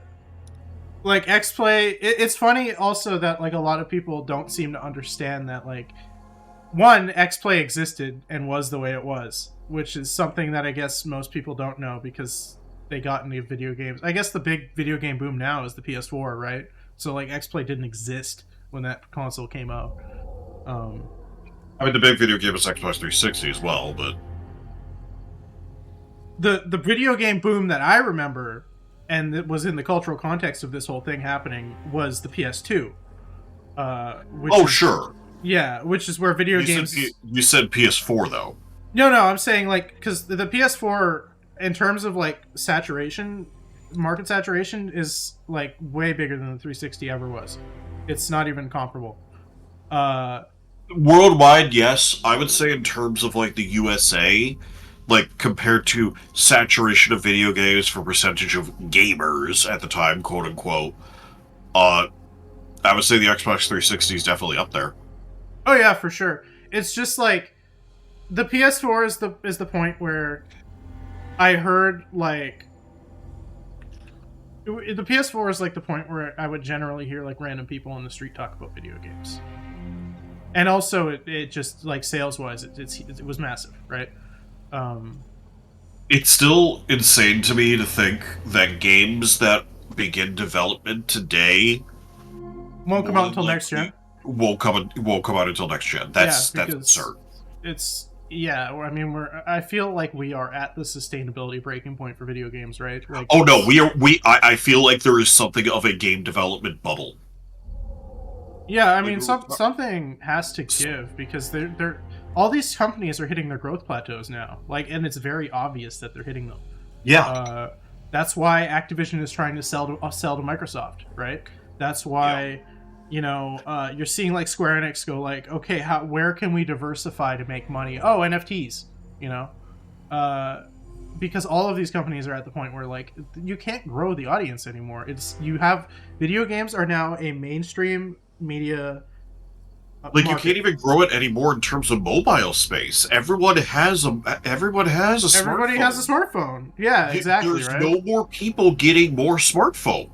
like X-Play. It's funny also that like a lot of people don't seem to understand that like one X-Play existed and was the way it was, which is something that I guess most people don't know because they got into video games. I guess the big video game boom now is the PS4, right? So like X-Play didn't exist when that console came out. I mean, the big video game was Xbox 360 as well, but the video game boom that I remember and that was in the cultural context of this whole thing happening was the PS2. Sure. Yeah, which is where video games. You said PS4 though. No, I'm saying like because the PS4, in terms of like saturation, market saturation is like way bigger than the 360 ever was. It's not even comparable. Worldwide, yes. I would say in terms of like the USA, like compared to saturation of video games for percentage of gamers at the time, quote unquote, I would say the Xbox 360 is definitely up there. Oh yeah, for sure. It's just like the PS4 is the point where I heard like the PS4 is like the point where I would generally hear like random people on the street talk about video games. And also, it just like sales wise, it was massive, right? It's still insane to me to think that games that begin development today Won't come out until next gen. Won't come out until next gen. That's absurd. I mean, I feel like we are at the sustainability breaking point for video games, right? Like, oh no, I feel like there is something of a game development bubble. Yeah, I mean, something has to give because they're all these companies are hitting their growth plateaus now. Like, and it's very obvious that they're hitting them. Yeah. That's why Activision is trying to sell to Microsoft, right? That's why, you're seeing like Square Enix go like, okay, where can we diversify to make money? Oh, NFTs, because all of these companies are at the point where like you can't grow the audience anymore. Video games are now a mainstream media like market. You can't even grow it anymore in terms of mobile space. Everybody has a smartphone. Everybody has a smartphone. Yeah, exactly. There's right? no more people getting more smartphone.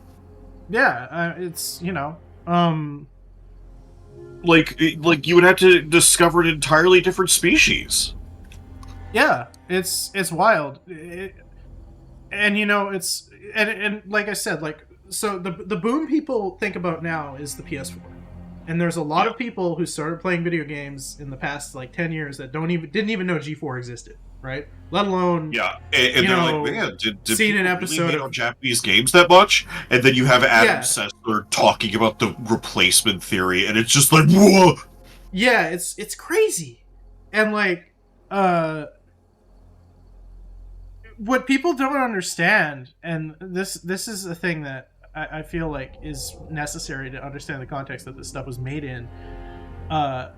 Yeah, it's like you would have to discover an entirely different species. Yeah, it's wild. And like I said, like so the boom people think about now is the PS4. And there's a lot of people who started playing video games in the past like 10 years that didn't even know G4 existed, right? Let alone and they're like, man, did seen an people episode really of hate on Japanese games that much? And then you have Adam Sessler talking about the replacement theory, and it's just like, whoa. Yeah, it's crazy. And like what people don't understand, and this is a thing that I feel like is necessary to understand the context that this stuff was made in. That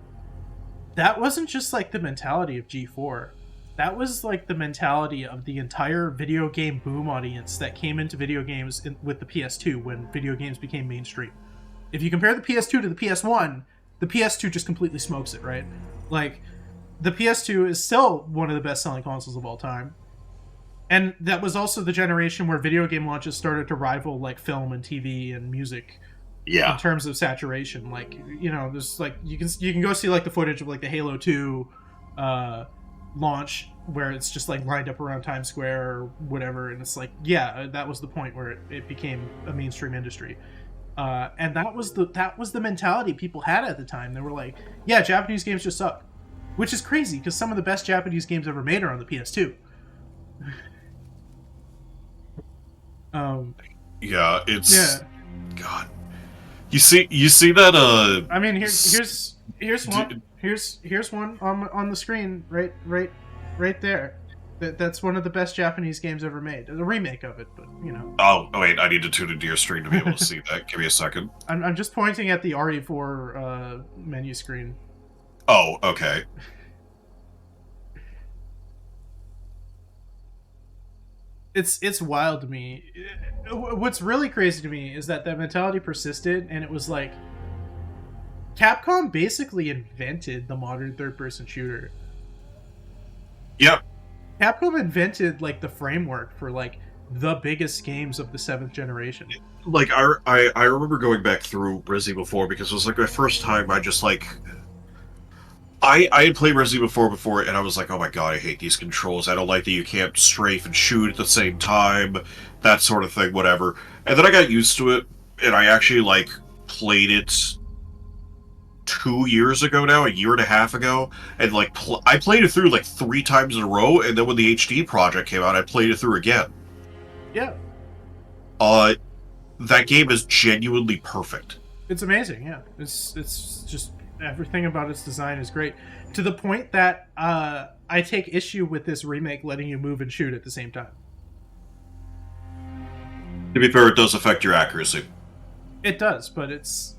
wasn't just like the mentality of G4. That was like the mentality of the entire video game boom audience that came into video games with the PS2 when video games became mainstream. If you compare the PS2 to the PS1, the PS2 just completely smokes it, right? Like, the PS2 is still one of the best-selling consoles of all time. And that was also the generation where video game launches started to rival like film and TV and music. Yeah. In terms of saturation, like there's like you can go see like the footage of like the Halo 2 launch where it's just like lined up around Times Square or whatever, and it's like that was the point where it became a mainstream industry. And that was the mentality people had at the time. They were like, yeah, Japanese games just suck, which is crazy because some of the best Japanese games ever made are on the PS2. God. You see that I mean here's one on the screen right there. That's one of the best Japanese games ever made. The remake of it, but Oh wait, I need to tune into your stream to be able to see that. Give me a second. I'm just pointing at the RE4 menu screen. Oh, okay. It's wild to me. What's really crazy to me is that mentality persisted, and it was like Capcom basically invented the modern third-person shooter. Yep. Capcom invented like the framework for like the biggest games of the 7th generation. Like I remember going back through Resi before because it was like my first time. I just like I had played Resi before, and I was like, oh my god, I hate these controls. I don't like that you can't strafe and shoot at the same time, that sort of thing, whatever. And then I got used to it, and I actually like played it 2 years ago now, a year and a half ago, and like I played it through like 3 times in a row, and then when the HD project came out, I played it through again. Yeah. That game is genuinely perfect. It's amazing, yeah. It's just everything about its design is great. To the point that I take issue with this remake letting you move and shoot at the same time. To be fair, it does affect your accuracy. It does, but it's...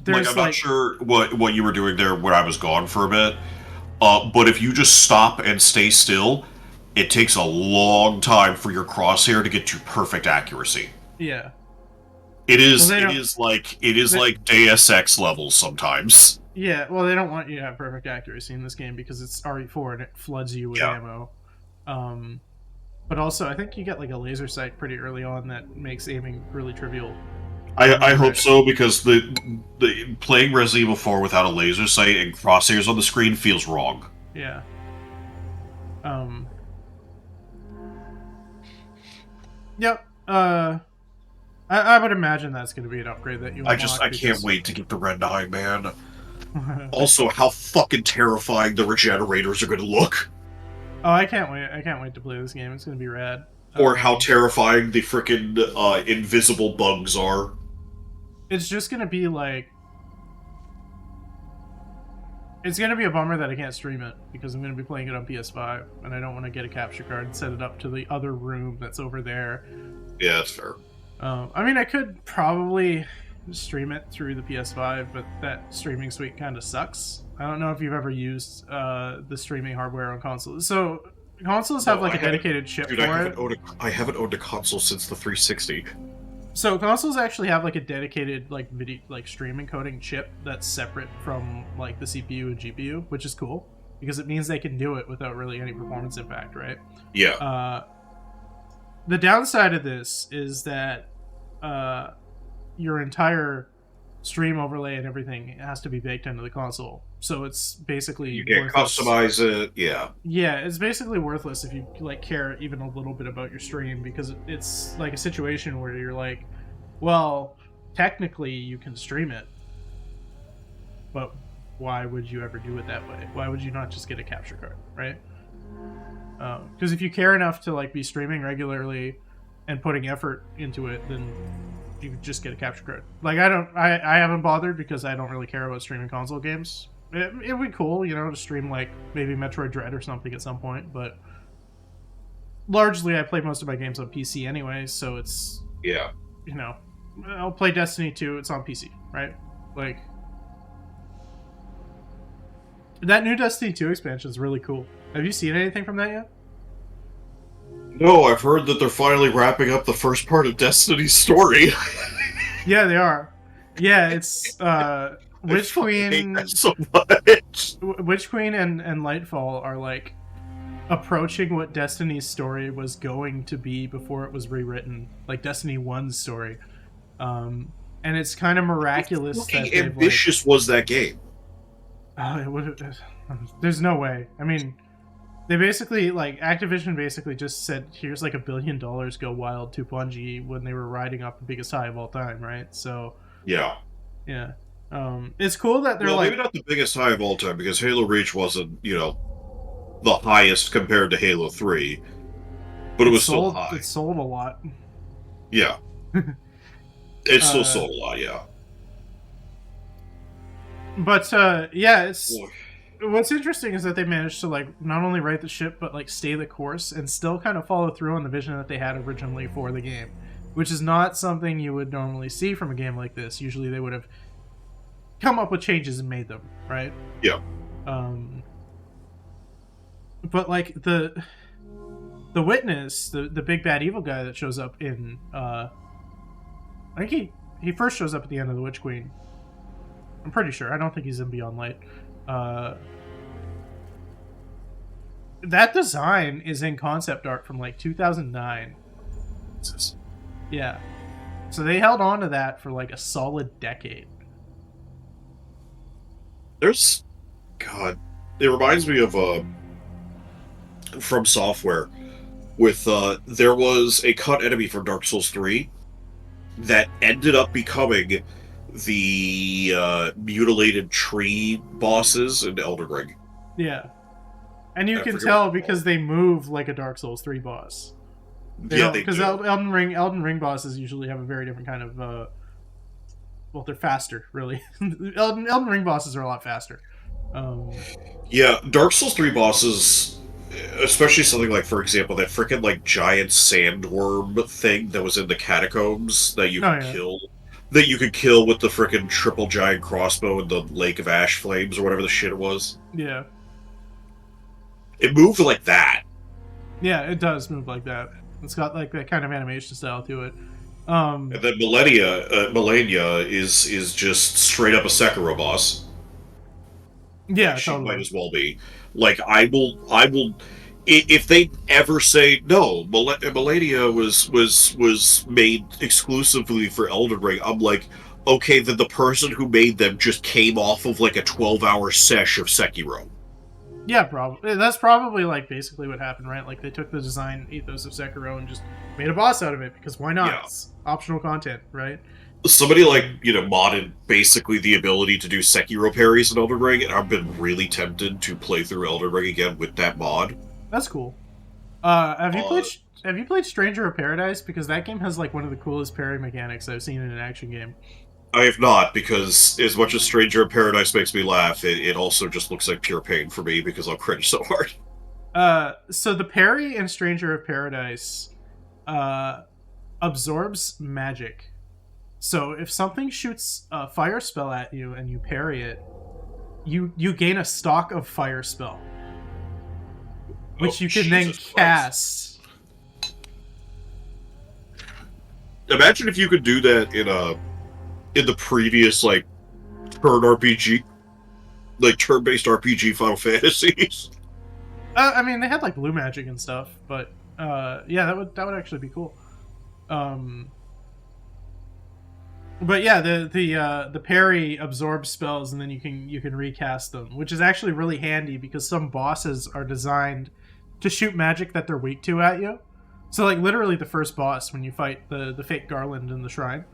I'm not sure what you were doing there when I was gone for a bit, but if you just stop and stay still, it takes a long time for your crosshair to get to perfect accuracy. Yeah. It is like Deus Ex levels sometimes. Yeah, well, they don't want you to have perfect accuracy in this game because it's RE4 and it floods you with ammo. But also, I think you get like a laser sight pretty early on that makes aiming really trivial. I hope so, because the playing Resident Evil 4 without a laser sight and crosshairs on the screen feels wrong. Yeah. Yep. I would imagine that's going to be an upgrade that you unlock. I can't wait to get the Red 9, man. Also, how fucking terrifying the regenerators are going to look. Oh, I can't wait. I can't wait to play this game. It's going to be rad. Or how terrifying the frickin' invisible bugs are. It's just going to be like... It's going to be a bummer that I can't stream it, because I'm going to be playing it on PS5, and I don't want to get a capture card and set it up to the other room that's over there. Yeah, that's fair. I mean, I could probably stream it through the PS5, but that streaming suite kind of sucks. I don't know if you've ever used the streaming hardware on consoles. So, consoles have like a dedicated chip for it. I haven't owned a console since the 360. So consoles actually have like a dedicated like video stream encoding chip that's separate from like the CPU and GPU, which is cool because it means they can do it without really any performance impact, right? Yeah. The downside of this is that your entire stream overlay and everything has to be baked into the console. So it's basically you can't customize it. Yeah. Yeah, it's basically worthless if you like care even a little bit about your stream, because it's like a situation where you're like, well, technically you can stream it, but why would you ever do it that way? Why would you not just get a capture card, right? Because if you care enough to like be streaming regularly and putting effort into it, then you could just get a capture card. Like I haven't bothered because I don't really care about streaming console games. It would be cool, you know, to stream like maybe Metroid Dread or something at some point, but largely I play most of my games on PC anyway, so it's, yeah, you know, I'll play Destiny 2, it's on PC, right? Like, that new Destiny 2 expansion is really cool. Have you seen anything from that yet? No, I've heard that they're finally wrapping up the first part of Destiny's story. Yeah, they are. Yeah, it's Witch Queen. I hate that so much. Witch Queen and Lightfall are like approaching what Destiny's story was going to be before it was rewritten, like Destiny 1's story. And it's kind of miraculous that they've, ambitious was that game. There's no way. I mean, they basically, like, Activision basically just said, here's like $1 billion, go wild to Bungie when they were riding off the biggest high of all time, right? So yeah. It's cool that they're maybe not the biggest high of all time, because Halo Reach wasn't, you know, the highest compared to Halo 3, but it was still high. It sold a lot. Yeah. It still sold a lot, yeah. But yeah, what's interesting is that they managed to like not only right the ship but like stay the course and still kind of follow through on the vision that they had originally for the game, which is not something you would normally see from a game like this. Usually they would have come up with changes and made them, right? Yeah. But like the witness, the big bad evil guy that shows up in I think he first shows up at the end of the Witch Queen. I'm pretty sure. I don't think he's in Beyond Light. That design is in concept art from like 2009. Yeah. So they held on to that for like a solid decade. There's, God, it reminds me of From Software with there was a cut enemy from Dark Souls 3 that ended up becoming the mutilated tree bosses in Elden Ring. Yeah. And you I can forget tell what they're because they move like a Dark Souls 3 boss. Yeah, they Because do. Elden Ring bosses usually have a very different kind of well, they're faster, really. Elden Ring bosses are a lot faster. Yeah, Dark Souls 3 bosses, especially something like, for example, that freaking like giant sandworm thing that was in the catacombs that you could yeah. kill. That you could kill with the freaking triple giant crossbow in the Lake of Ash Flames or whatever the shit it was. Yeah. It moved like that. Yeah, it does move like that. It's got like that kind of animation style to it. And then Millennia is just straight up a Sekiro boss. Yeah, Like, she totally. might as well be. Like, I will. If they ever say no, Millennia was made exclusively for Elden Ring, I'm like, okay, then the person who made them just came off of like a 12-hour sesh of Sekiro. Yeah, probably. That's probably like basically what happened, right? Like they took the design ethos of Sekiro and just made a boss out of it because why not? Yeah. It's optional content, right? Somebody like, modded basically the ability to do Sekiro parries in Elden Ring, and I've been really tempted to play through Elden Ring again with that mod. That's cool. Have you played Stranger of Paradise? Because that game has like one of the coolest parry mechanics I've seen in an action game. I have not, because as much as Stranger in Paradise makes me laugh, it also just looks like pure pain for me because I'll cringe so hard. So the parry in Stranger of Paradise absorbs magic. So if something shoots a fire spell at you and you parry it, you gain a stock of fire spell, which you can then cast. Imagine if you could do that in the previous like turn-based RPG Final Fantasies. I mean, they had like blue magic and stuff, but yeah, that would actually be cool. But yeah, the parry absorbs spells, and then you can recast them, which is actually really handy because some bosses are designed to shoot magic that they're weak to at you. So like literally the first boss when you fight the fake Garland in the shrine,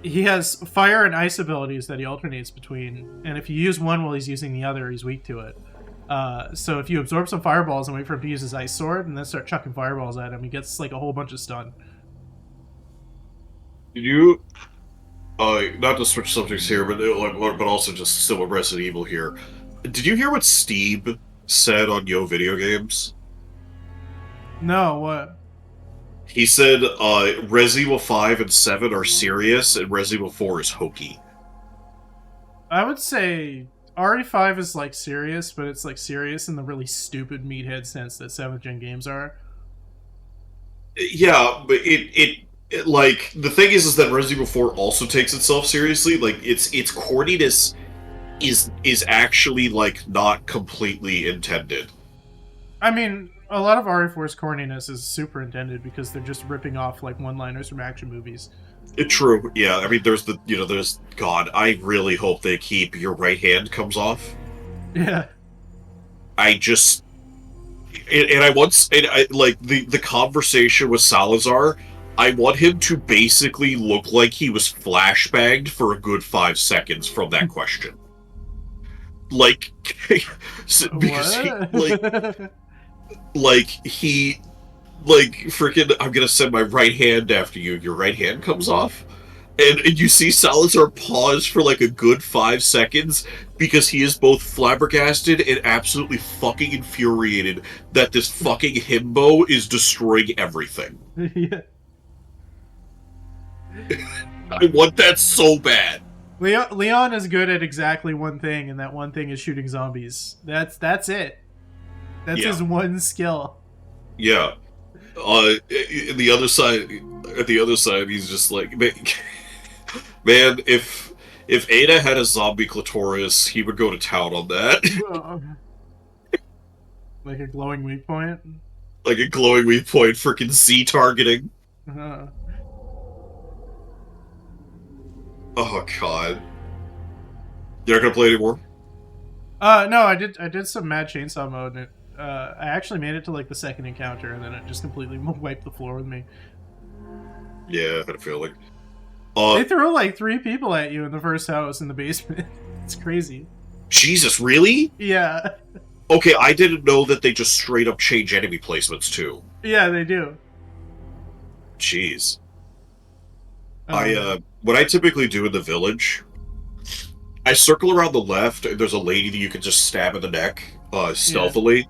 he has fire and ice abilities that he alternates between, and if you use one while he's using the other, he's weak to it. So if you absorb some fireballs and wait for him to use his ice sword and then start chucking fireballs at him, he gets like a whole bunch of stun. Did you, not to switch subjects here, but also just still with Resident Evil here, did you hear what Steve said on Yo Video Games? No, what? He said Resident Evil 5 and 7 are serious, and Resident Evil 4 is hokey. I would say RE5 is like serious, but it's like serious in the really stupid meathead sense that 7th gen games are. Yeah, but it like, the thing is that Resident Evil 4 also takes itself seriously. Like, its corniness is actually like not completely intended. I mean, a lot of RE4's corniness is superintended because they're just ripping off like one-liners from action movies. True, yeah. I mean, there's God, I really hope they keep your right hand comes off. Yeah. I just, like the conversation with Salazar, I want him to basically look like he was flashbanged for a good 5 seconds from that question. Like, because he freaking, I'm gonna send my right hand after you. Your right hand comes off, and you see Salazar pause for like a good 5 seconds because he is both flabbergasted and absolutely fucking infuriated that this fucking himbo is destroying everything. Yeah. I want that so bad. Leon is good at exactly one thing, and that one thing is shooting zombies. That's it. That's his one skill. Yeah. At the other side, he's just like, man, if If Ada had a zombie clitoris, he would go to town on that. Like a glowing weak point. Like a glowing weak point, freaking Z targeting. Uh, Oh god. You're not gonna play anymore? no, I did some Mad Chainsaw mode, and I actually made it to like the second encounter, and then it just completely wiped the floor with me. Yeah, I had a feeling. They throw like 3 people at you in the first house in the basement. It's crazy. Jesus, really? Yeah. Okay, I didn't know that they just straight up change enemy placements too. Yeah, they do. Jeez. What I typically do in the village, I circle around the left, and there's a lady that you can just stab in the neck, stealthily.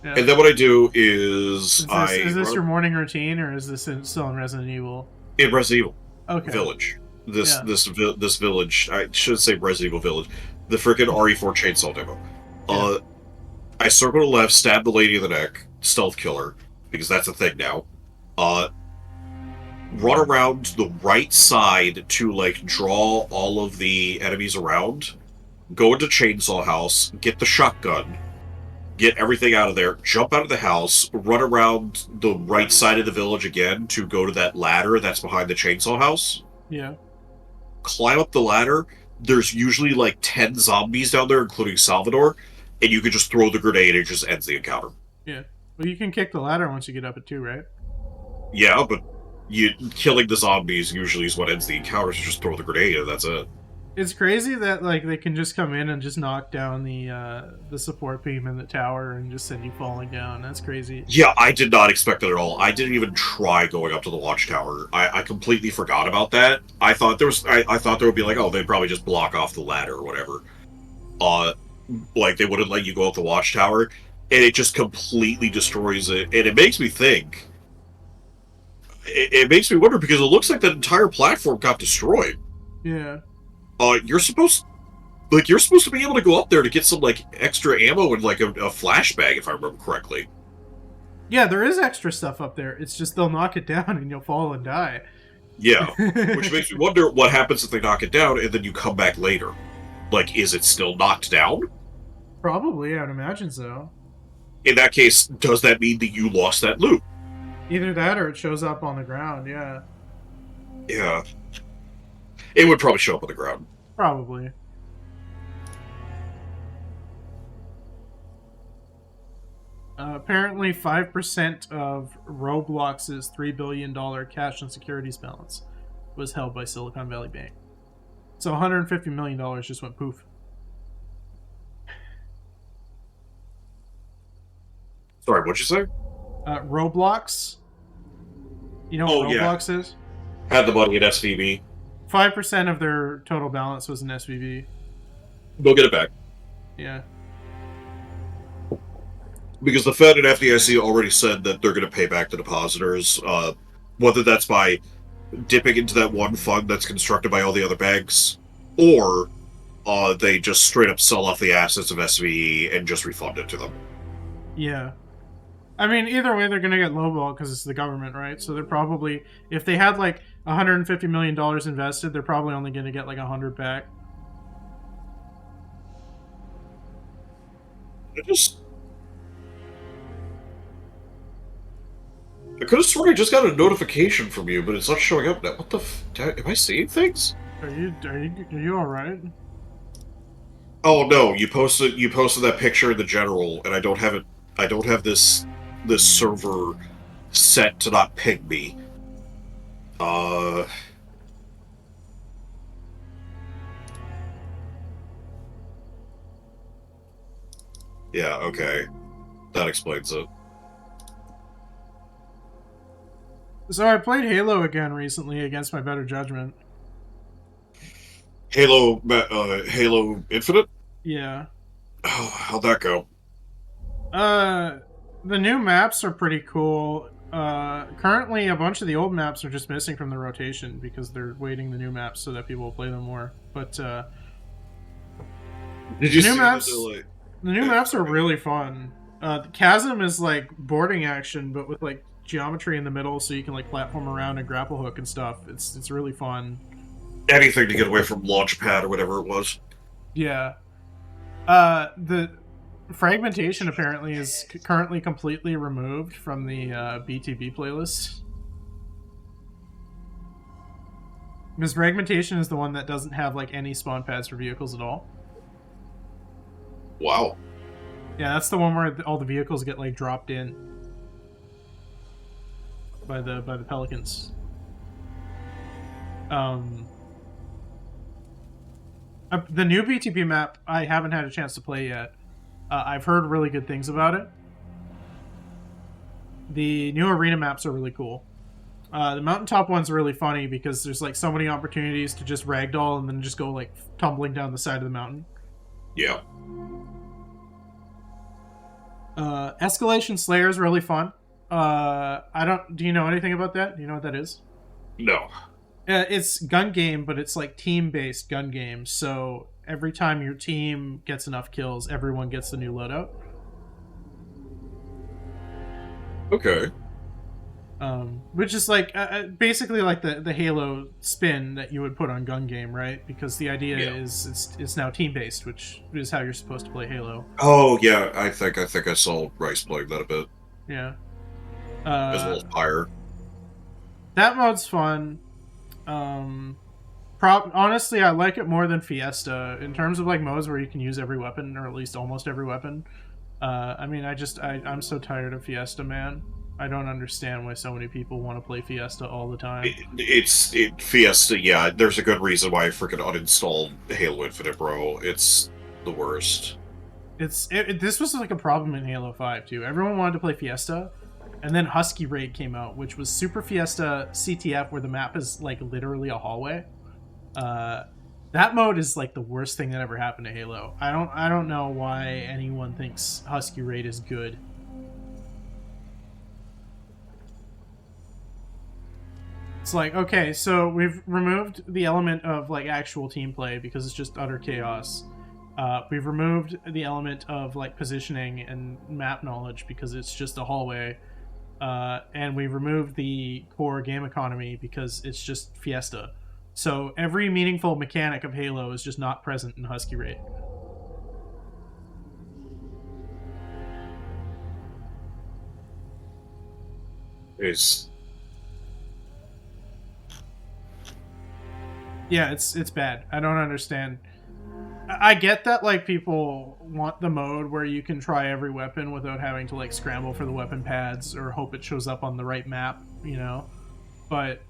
Yeah. And then what I do is Is this your morning routine, or is this still in Resident Evil? in Resident Evil Okay. Village. Yeah. This village. I should say Resident Evil Village. The freaking RE4 chainsaw demo. Yeah. I circle to the left, stab the lady in the neck, stealth killer, because that's a thing now. Run around the right side to like draw all of the enemies around. Go into chainsaw house, get the shotgun, get everything out of there, jump out of the house, run around the right side of the village again to go to that ladder that's behind the chainsaw house. Yeah. Climb up the ladder. There's usually like 10 zombies down there, including Salvador, and you can just throw the grenade and it just ends the encounter. Yeah. Well, you can kick the ladder once you get up it too, right? Yeah, but killing the zombies usually is what ends the encounter, so just throw the grenade and that's it. It's crazy that like they can just come in and just knock down the support beam in the tower and just send you falling down. That's crazy. Yeah, I did not expect that at all. I didn't even try going up to the watchtower. I completely forgot about that. I thought I thought there would be like, oh, they'd probably just block off the ladder or whatever. Like they wouldn't let you go up the watchtower, and it just completely destroys it. And it makes me think. It makes me wonder because it looks like that entire platform got destroyed. Yeah. You're supposed to be able to go up there to get some like extra ammo and like a flashbang, if I remember correctly. Yeah, there is extra stuff up there. It's just they'll knock it down and you'll fall and die. Yeah, which makes me wonder what happens if they knock it down and then you come back later. Like, is it still knocked down? Probably, I would imagine so. In that case, does that mean that you lost that loot? Either that or it shows up on the ground, yeah. Yeah. It would probably show up on the ground. Probably. Apparently, 5% of Roblox's $3 billion cash and securities balance was held by Silicon Valley Bank. So $150 million just went poof. Sorry, what'd you say? Roblox. You know what Roblox is? Had the money in SVB. 5% of their total balance was in SVB. They'll get it back. Yeah. Because the Fed and FDIC already said that they're going to pay back the depositors, whether that's by dipping into that one fund that's constructed by all the other banks, or they just straight up sell off the assets of SVE and just refund it to them. Yeah. I mean, either way, they're going to get lowball because it's the government, right? So they're probably, if they had like $150 million invested, they're probably only going to get like 100 back. I could have sworn I just got a notification from you, but it's not showing up now. What the am I seeing things? Are you all right? Oh no, you posted that picture in the general, and I don't have it. I don't have this server set to not ping me. Yeah, okay. That explains it. So I played Halo again recently against my better judgment. Halo Infinite? Yeah. Oh, how'd that go? The new maps are pretty cool. Currently, a bunch of the old maps are just missing from the rotation because they're waiting the new maps so that people will play them more. But Did you the new see maps? that The new maps are really fun. The Chasm is like boarding action, but with like geometry in the middle, so you can like platform around and grapple hook and stuff. It's really fun. anything to get away from Launchpad or whatever it was. Yeah. The fragmentation apparently is currently completely removed from the BTB playlist. Because fragmentation is the one that doesn't have like any spawn pads for vehicles at all. Wow. Yeah, that's the one where all the vehicles get like dropped in by the pelicans. The new BTB map I haven't had a chance to play yet. I've heard really good things about it. The new arena maps are really cool. The mountaintop one's really funny because there's like so many opportunities to just ragdoll and then just go like tumbling down the side of the mountain. Yeah. Escalation Slayer is really fun. Do you know anything about that? Do you know what that is? No. It's gun game, but it's like team-based gun game. So every time your team gets enough kills, everyone gets the new loadout. Okay. Which is like basically like the Halo spin that you would put on gun game, right? Because the idea is it's now team-based, which is how you're supposed to play Halo. Oh yeah, I think I saw Rice playing that a bit. Yeah. As well as Pyre. That mode's fun. Honestly, I like it more than Fiesta in terms of like modes where you can use every weapon, or at least almost every weapon. I mean, I'm so tired of Fiesta, man. I don't understand why so many people want to play Fiesta all the time. Fiesta, yeah. There's a good reason why I freaking uninstalled Halo Infinite, bro. It's the worst. This was like a problem in Halo 5 too. Everyone wanted to play Fiesta, and then Husky Raid came out, which was Super Fiesta CTF, where the map is like literally a hallway. That mode is like the worst thing that ever happened to Halo. I don't know why anyone thinks Husky Raid is good. It's like, okay, so we've removed the element of like actual team play because it's just utter chaos. We've removed the element of like positioning and map knowledge because it's just a hallway. And we've removed the core game economy because it's just Fiesta. So every meaningful mechanic of Halo is just not present in Husky Raid. Yeah, it's bad. I don't understand. I get that like people want the mode where you can try every weapon without having to like scramble for the weapon pads or hope it shows up on the right map, you know? But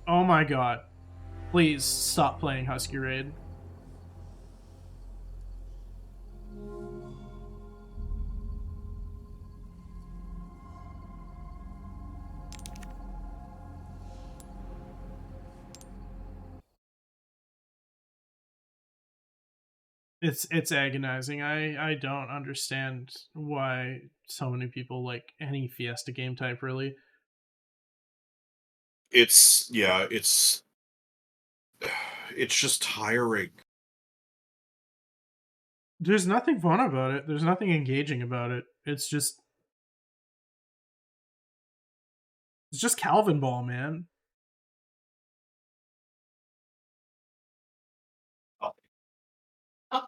oh my god. Please stop playing Husky Raid. It's agonizing. I don't understand why so many people like any Fiesta game type, really. It's just tiring. There's nothing fun about it. There's nothing engaging about it. It's just Calvin Ball, man.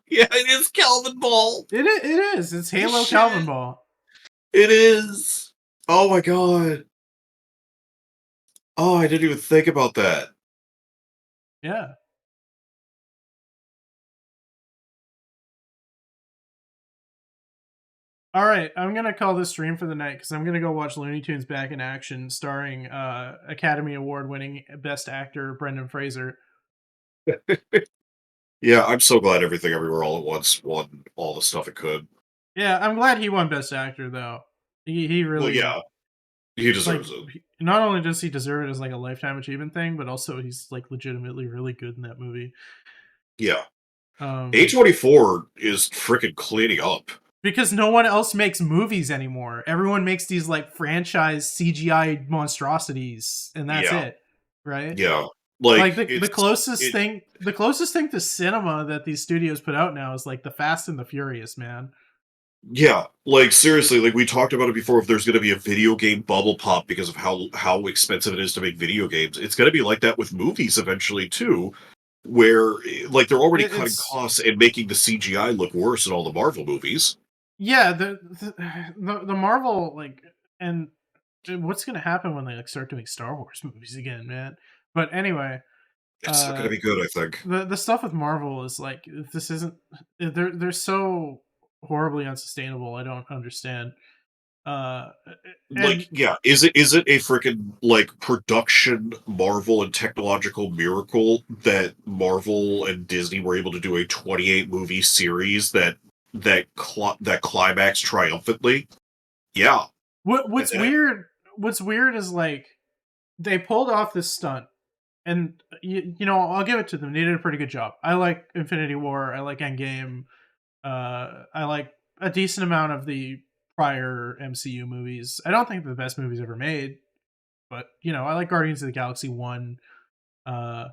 Yeah, it is Calvin Ball. It is. It's Halo Calvin Ball. It is. Oh my god. Oh, I didn't even think about that. Yeah. All right, I'm gonna call this stream for the night because I'm gonna go watch Looney Tunes Back in Action, starring Academy Award-winning Best Actor Brendan Fraser. Yeah, I'm so glad Everything Everywhere All at Once won all the stuff it could. Yeah, I'm glad he won Best Actor though. He really, well, yeah, he deserves like, it. Not only does he deserve it as like a lifetime achievement thing, but also he's like legitimately really good in that movie. Yeah, A24 is freaking cleaning up. Because no one else makes movies anymore. Everyone makes these like franchise CGI monstrosities, and that's it, right? Yeah, like the closest thing to cinema that these studios put out now is like the Fast and the Furious, man. Yeah, like seriously, like we talked about it before. If there's going to be a video game bubble pop because of how expensive it is to make video games, it's going to be like that with movies eventually too, where like they're already cutting It's costs and making the CGI look worse in all the Marvel movies. yeah, the Marvel like and what's gonna happen when they like start doing Star Wars movies again, man? But anyway, It's not going to be good, I think. the stuff with Marvel is like this isn't they're so horribly unsustainable. I don't understand. Uh, Like, and yeah, is it a freaking like production marvel and technological miracle that Marvel and Disney were able to do a 28 movie series that climax triumphantly? Yeah, and what's then it, weird? What's weird is like they pulled off this stunt, and you know I'll give it to them. They did a pretty good job. I like Infinity War. I like Endgame. I like a decent amount of the prior MCU movies. I don't think they're the best movies ever made, but you know, I like Guardians of the Galaxy 1. Uh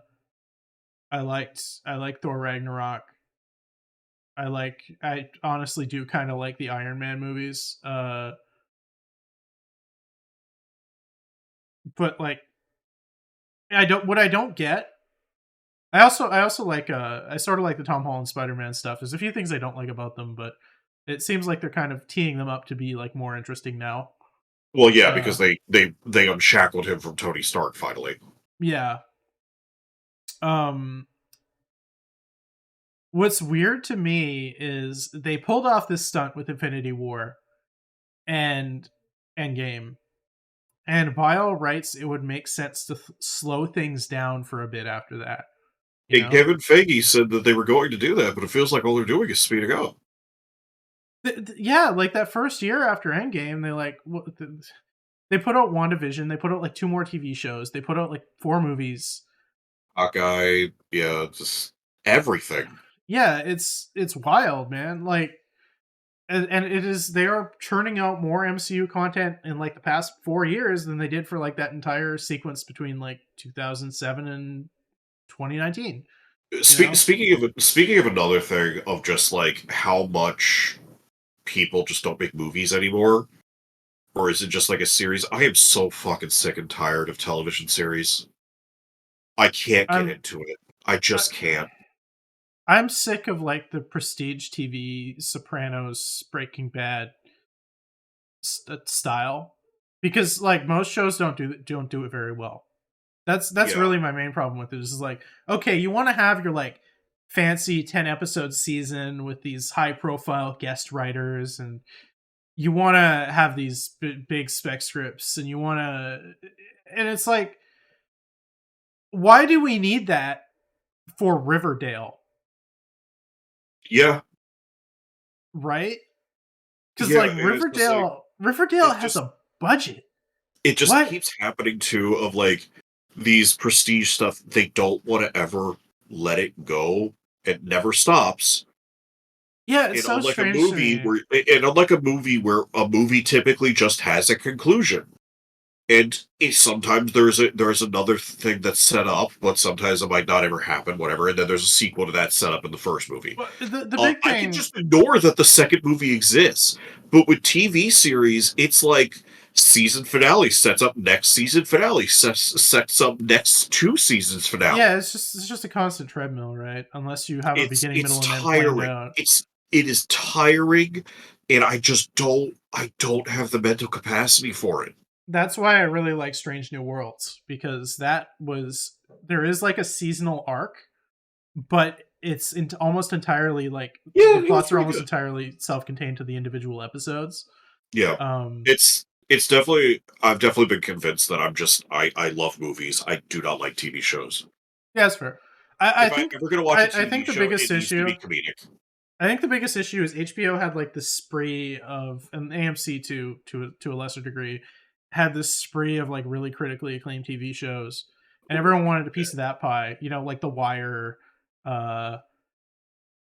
I like Thor Ragnarok. I honestly do kind of like the Iron Man movies. But like I don't get. I also like I sort of like the Tom Holland Spider-Man stuff. There's a few things I don't like about them, but it seems like they're kind of teeing them up to be like more interesting now. well, yeah, Uh because they unshackled him from Tony Stark finally. yeah. Um what's weird to me is they pulled off this stunt with Infinity War and Endgame. And by all rights, it would make sense to slow things down for a bit after that. You And know, Kevin Feige said that they were going to do that, but it feels like all they're doing is speeding up. yeah, like that first year after Endgame, they put out WandaVision, they put out like two more TV shows, they put out like four movies. Hawkeye, yeah, just everything. Yeah, it's wild, man. Like, and it is they are churning out more MCU content in like the past 4 years than they did for like that entire sequence between like 2007 and 2019. You know, Speaking of another thing of just like how much people just don't make movies anymore, or is it just like a series? I am so fucking sick and tired of television series. I can't get I'm into it. I I, just can't. I'm sick of like the prestige TV, Sopranos, Breaking Bad style because like most shows don't do it very well. That's Yeah. really my main problem with it. Is like, okay, you want to have your like fancy 10 episode season with these high profile guest writers, and you want to have these big spec scripts, and you want to, and it's like, why do we need that for Riverdale, Yeah. right? Because Yeah. like And it's just like Riverdale it has just a budget. it just What? keeps happening too of like these prestige stuff, they don't want to ever let it go. It never stops. Yeah, it's And so unlike a strange to movie me. where a movie typically just has a conclusion. And sometimes there's another thing that's set up, but sometimes it might not ever happen, whatever. And then there's a sequel to that set up in the first movie. But the big I can thing, just ignore that the second movie exists. But with TV series, it's like season finale sets up next season finale, sets up next two seasons finale. yeah, it's just a constant treadmill, right? Unless you have a beginning, It's middle, and end planned tiring. out. It is tiring, and I don't have the mental capacity for it. That's why I really like Strange New Worlds, because there is like a seasonal arc, but it's almost entirely like Yeah, the it was plots are pretty almost good. entirely self-contained to the individual episodes. Yeah. Um, It's definitely I've definitely been convinced that I love movies. I do not like TV shows. yeah, that's fair. I If I'm think ever gonna watch a I TV think the show, biggest it needs to issue be comedic. I think the biggest issue is HBO had like this spree of, and AMC to a lesser degree, had this spree of like really critically acclaimed TV shows, and everyone wanted a piece of that pie. You know, like The Wire, uh,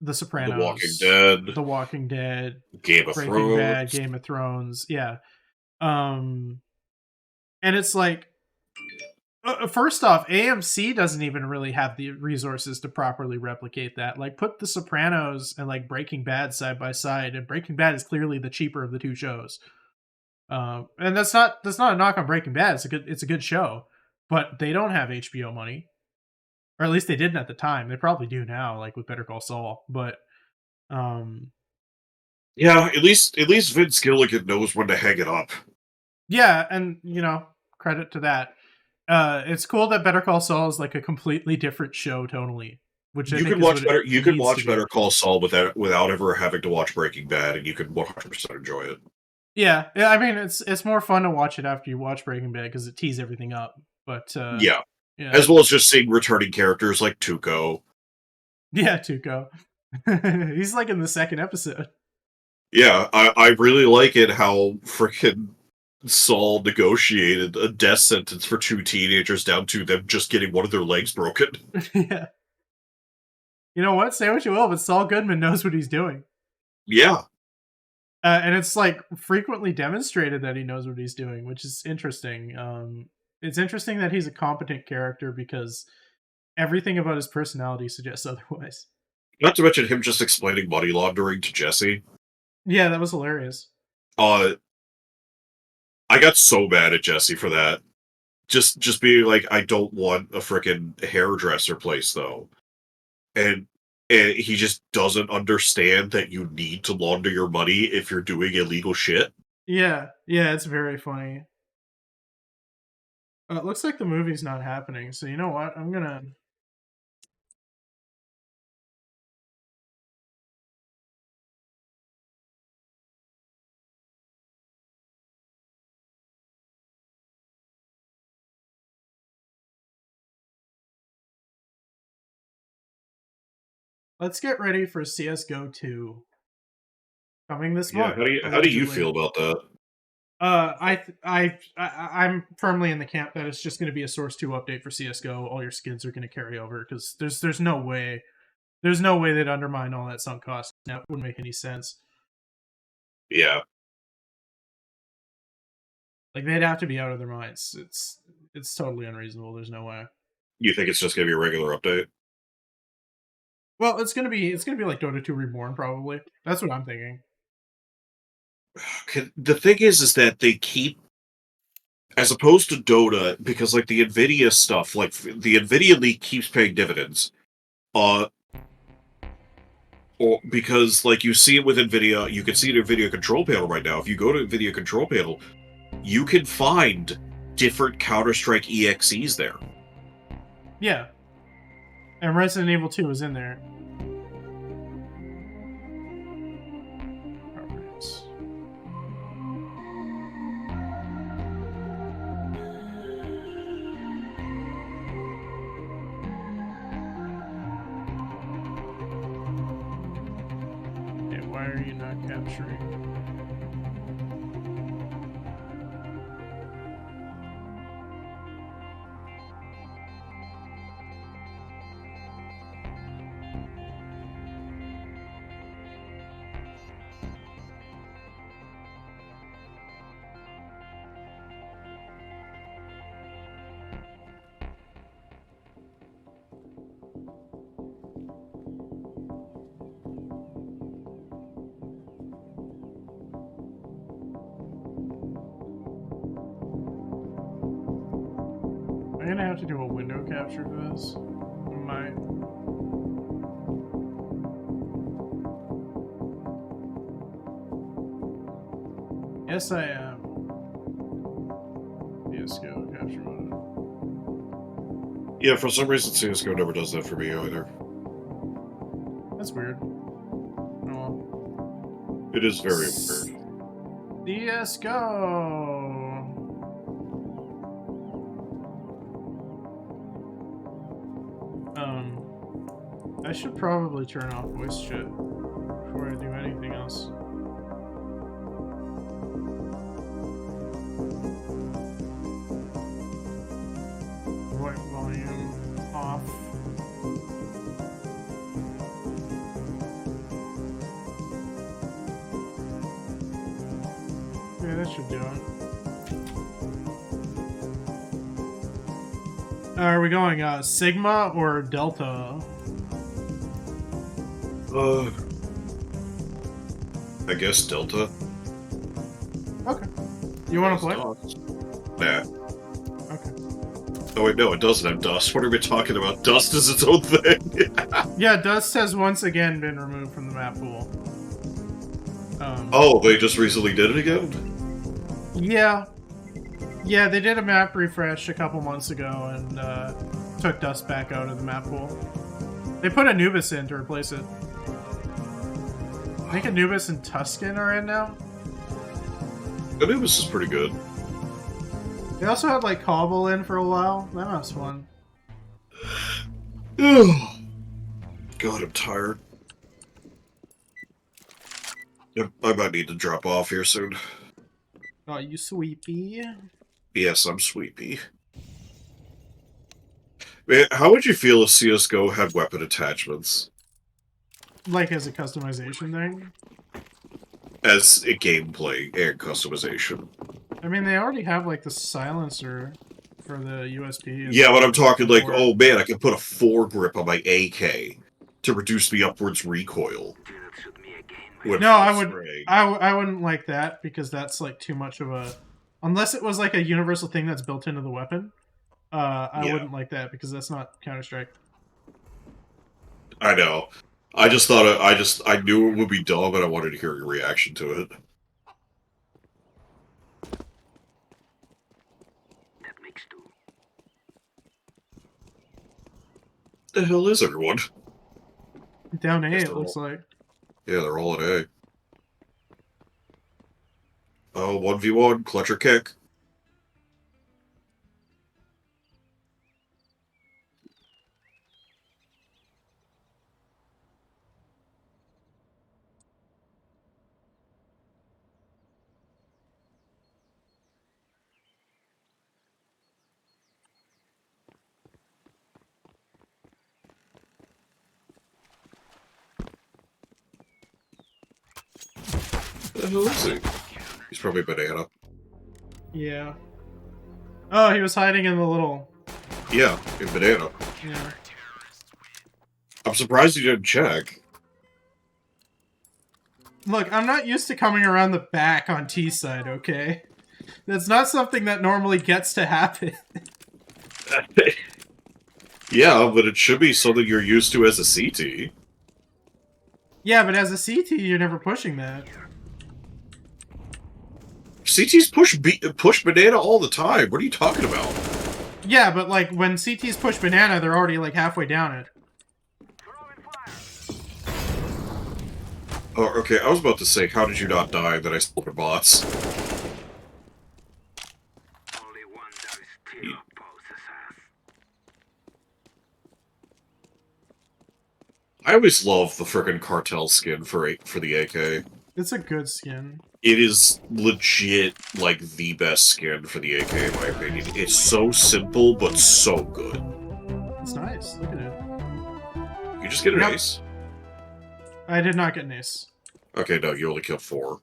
The The Walking Sopranos, Dead, The Walking Dead, Game of Breaking Bad, Thrones. Game of Thrones. Yeah, um, and it's like First off, AMC doesn't even really have the resources to properly replicate that. Like, put The Sopranos and like Breaking Bad side by side, and Breaking Bad is clearly the cheaper of the two shows. And that's not a knock on Breaking Bad. It's a good show, but they don't have HBO money, or at least they didn't at the time. They probably do now, like with Better Call Saul. But um, Yeah, at least Vince Gilligan knows when to hang it up. yeah, and credit to that. It's cool that Better Call Saul is like a completely different show tonally, which I You think can is watch what better. it You can needs to watch be. Better Call Saul without ever having to watch Breaking Bad, and you can 100% enjoy it. Yeah, I mean it's more fun to watch it after you watch Breaking Bad because it tees everything up. But Yeah, yeah, as well as just seeing returning characters like Tuco. yeah, Tuco, he's like in the second episode. Yeah, I really like it how frickin' Saul negotiated a death sentence for two teenagers down to them just getting one of their legs broken. Yeah, you know what? Say what you will, but Saul Goodman knows what he's doing. Yeah, And it's like frequently demonstrated that he knows what he's doing, which is interesting. It's interesting that he's a competent character because everything about his personality suggests otherwise. not to mention him just explaining money laundering to Jesse. Yeah, that was hilarious. I got so mad at Jesse for that. Just being like, I don't want a frickin' hairdresser place though. And he just doesn't understand that you need to launder your money if you're doing illegal shit. Yeah, it's very funny. It looks like the movie's not happening, so you know what? I'm gonna. Let's get ready for CS:GO 2 coming this Yeah, month. how do you Allegedly. feel about that? I'm firmly in the camp that it's just going to be a Source 2 update for CS:GO. All your skins are going to carry over because there's no way they'd undermine all that sunk cost. Now it wouldn't make any sense. Yeah. Like they'd have to be out of their minds. It's totally unreasonable. There's no way. You think it's just gonna be a regular update? Well, it's gonna be like Dota 2 Reborn probably. That's what I'm thinking. The thing is that they keep, as opposed to Dota, because like the Nvidia stuff, like the Nvidia leak keeps paying dividends. Or because like you see it with Nvidia, you can see it in Nvidia Control Panel right now. If you go to Nvidia Control Panel, you can find different Counter-Strike EXEs there. Yeah. And Resident Evil 2 is in there. Properties. Okay, why are you not capturing? I'm gonna have to do a window capture for this. Might. Yes, I am. CS:GO capture mode. Yeah, for some reason CSGO never does that for me either. That's weird. Oh well. It is very weird. CS:GO. I should probably turn off voice chat before I do anything else. Voice volume off. Yeah, that should do it. Are we going Sigma or Delta? I guess Delta. Okay. You want to play? Nah. Okay. Oh wait, no, it doesn't have dust. What are we talking about? Dust is its own thing. Yeah, dust has once again been removed from the map pool. Oh, they just recently did it again? Yeah. Yeah, they did a map refresh a couple months ago and took dust back out of the map pool. They put Anubis in to replace it. I think Anubis and Tuscan are in now. Anubis is pretty good. They also had like Cobble in for a while. That was fun. God, I'm tired. Yep, I might need to drop off here soon. Oh, you sweepy. Yes, I'm sweepy. Man, how would you feel if CSGO had weapon attachments? Like as a customization thing? As a gameplay and customization. I mean, they already have like the silencer for the USP. Yeah, but I'm talking like, oh man, I can put a foregrip on my AK to reduce the upwards recoil. No, I wouldn't like that because that's like too much of a. Unless it was like a universal thing that's built into the weapon, I wouldn't like that because that's not Counter-Strike. I know. I just thought I knew it would be dumb, and I wanted to hear your reaction to it. The hell is everyone? Down A, it looks like. Yeah, they're all at A. Oh, 1v1, clutch or kick. The hell is he? He's probably a banana. Yeah. Oh, he was hiding in the little... Yeah, in banana. Yeah. I'm surprised he didn't check. Look, I'm not used to coming around the back on T side, okay? That's not something that normally gets to happen. Yeah, but it should be something you're used to as a CT. Yeah, but as a CT, you're never pushing that. CTs push banana all the time. What are you talking about? Yeah, but like when CTs push banana, they're already like halfway down it. Oh, okay, I was about to say, how did you not die that I stole your bots? I always love the frickin' cartel skin for the AK. It's a good skin. It is legit, like, the best skin for the AK, in my opinion. It's so simple, but so good. It's nice. Look at it. You just get an ace? I did not get an ace. Okay, no, you only killed 4.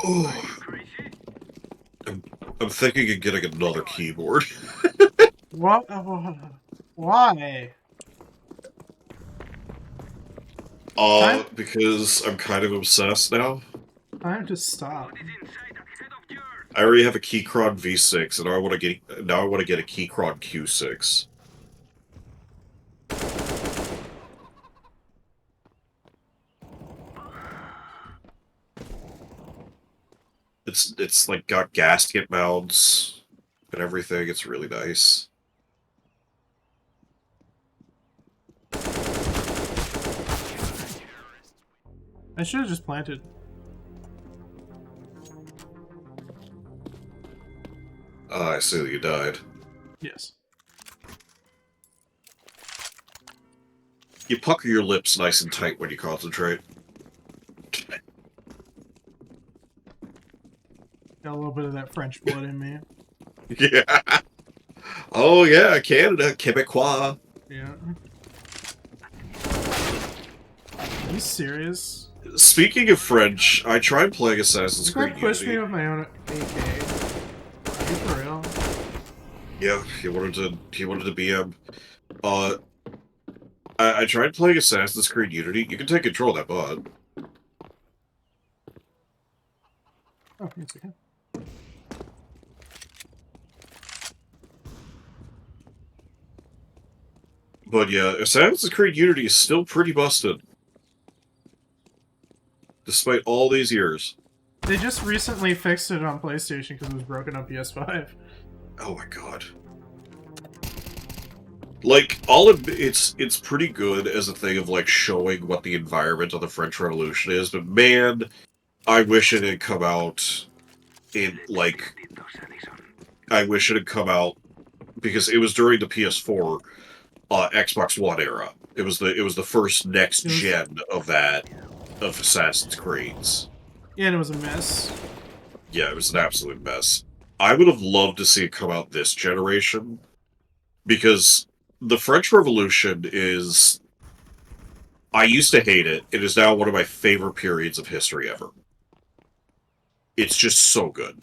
Oh. I'm thinking of getting another keyboard. What? Why? Because I'm kind of obsessed now. Time to stop. I already have a Keychron V6, and now I want to get a Keychron Q6. It's like got gasket mounts and everything. It's really nice. I should have just planted. I see that you died. Yes. You pucker your lips nice and tight when you concentrate. Got a little bit of that French blood in me. Yeah. Oh yeah, Canada, Quebecois. Yeah. Are you serious? Speaking of French, I tried playing Assassin's This guy Creed pushed me Unity. with my own AK. Are you for real? Yeah, he wanted to BM. Uh, I tried playing Assassin's Creed Unity. You can take control of that bot. Oh, it's okay. But yeah, Assassin's Creed Unity is still pretty busted. Despite all these years. They just recently fixed it on PlayStation because it was broken on PS5. Oh my god. Like, it's pretty good as a thing of, like, showing what the environment of the French Revolution is, but man, I wish it had come out in, like... I wish it had come out because it was during the PS4, Xbox One era. It was the first next gen of Assassin's Creed's. Yeah, and it was a mess. Yeah, it was an absolute mess. I would have loved to see it come out this generation, because the French Revolution is... I used to hate it. It is now one of my favorite periods of history ever. It's just so good.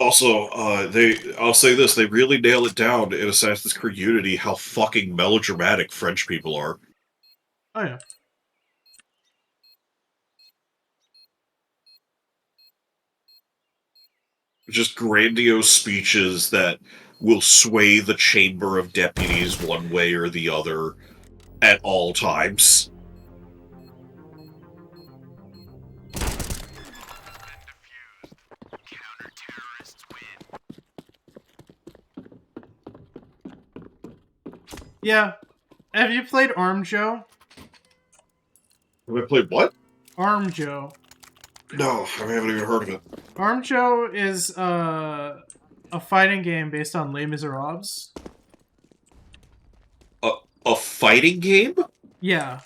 Also, I'll say this, they really nail it down in Assassin's Creed Unity how fucking melodramatic French people are. Oh yeah. Just grandiose speeches that will sway the chamber of deputies one way or the other at all times. Yeah. Have you played Arm Joe? Have I played what? Arm Joe. No, I haven't even heard of it. Arm Joe is a fighting game based on Les Miserables. A fighting game? Yeah.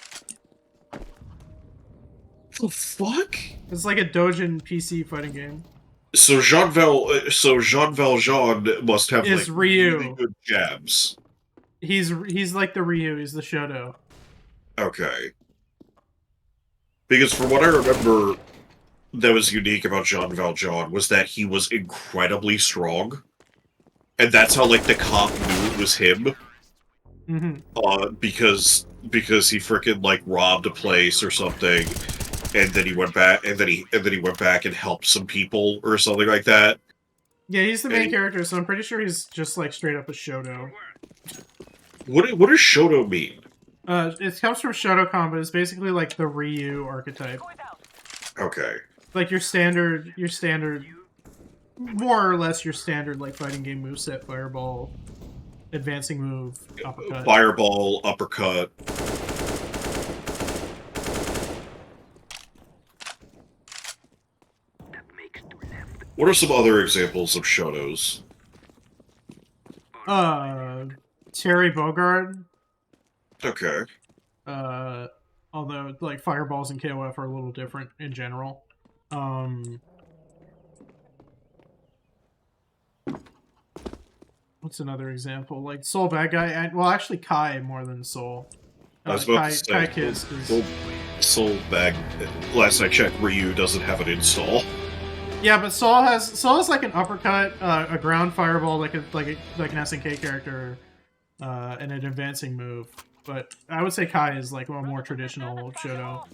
The fuck? It's like a Dojin PC fighting game. So Jean Valjean must have Is like Ryu. really good jabs. He's like the Ryu, he's the Shoto. Okay. Because from what I remember that was unique about Jean Valjean was that he was incredibly strong. And that's how like the cop knew it was him. Mm-hmm. Because he frickin' like robbed a place or something, and then he went back and then he went back and helped some people or something like that. Yeah, he's the main character, so I'm pretty sure he's just like straight up a Shoto. What does Shoto mean? It comes from Shotokan, it's basically like the Ryu archetype. Okay. Like your standard, more or less your standard like fighting game moveset: fireball, advancing move, uppercut. Fireball, uppercut. What are some other examples of Shotos? Terry Bogard. Okay. Although like fireballs and KOF are a little different in general. What's another example? Like Soul Bad Guy, and well, actually Kai more than Soul. I was about to say, Kai Kiss is... Soul Bag. Last I checked, Ryu doesn't have an install. Yeah, but Soul has like an uppercut, a ground fireball, like an SNK character, and an advancing move. But I would say Kai is like a more traditional Shoto.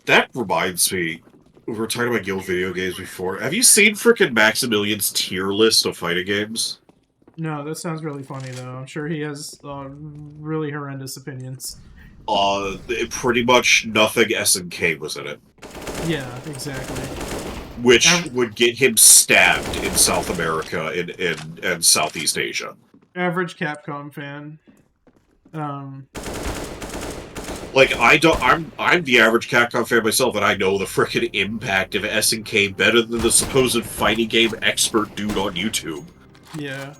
That reminds me, we were talking about guild video games before. Have you seen frickin' Maximilian's tier list of fighting games? No, that sounds really funny though. I'm sure he has really horrendous opinions. Pretty much nothing SNK was in it. Yeah, exactly. Which would get him stabbed in South America and Southeast Asia. Average Capcom fan. Like I'm the average Capcom fan myself, and I know the frickin' impact of SNK better than the supposed fighting game expert dude on YouTube. Yeah.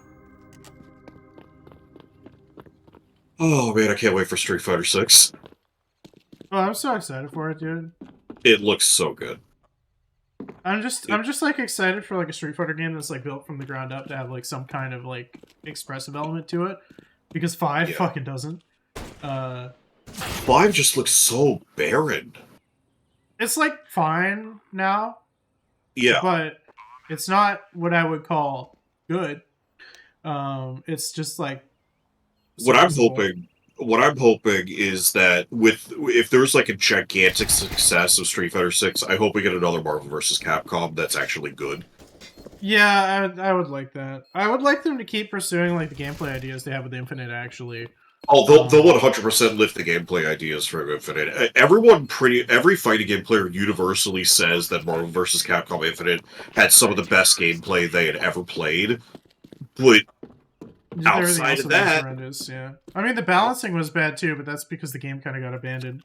Oh man, I can't wait for Street Fighter 6. Oh, I'm so excited for it, dude. It looks so good. I'm just like excited for like a Street Fighter game that's like built from the ground up to have like some kind of like expressive element to it, because 5 fucking doesn't. 5 just looks so barren. It's like fine now, Yeah. but it's not what I would call good. It's just like What I'm serviceable. hoping is that if there's like a gigantic success of Street Fighter 6, I hope we get another Marvel vs. Capcom that's actually good. Yeah, I would like that. I would like them to keep pursuing like the gameplay ideas they have with Infinite, actually. Oh, they'll 100% lift the gameplay ideas from Infinite. Every fighting game player universally says that Marvel vs. Capcom Infinite had some of the best gameplay they had ever played. But Just everything outside else of was that, horrendous, yeah. I mean, the balancing was bad too, but that's because the game kind of got abandoned.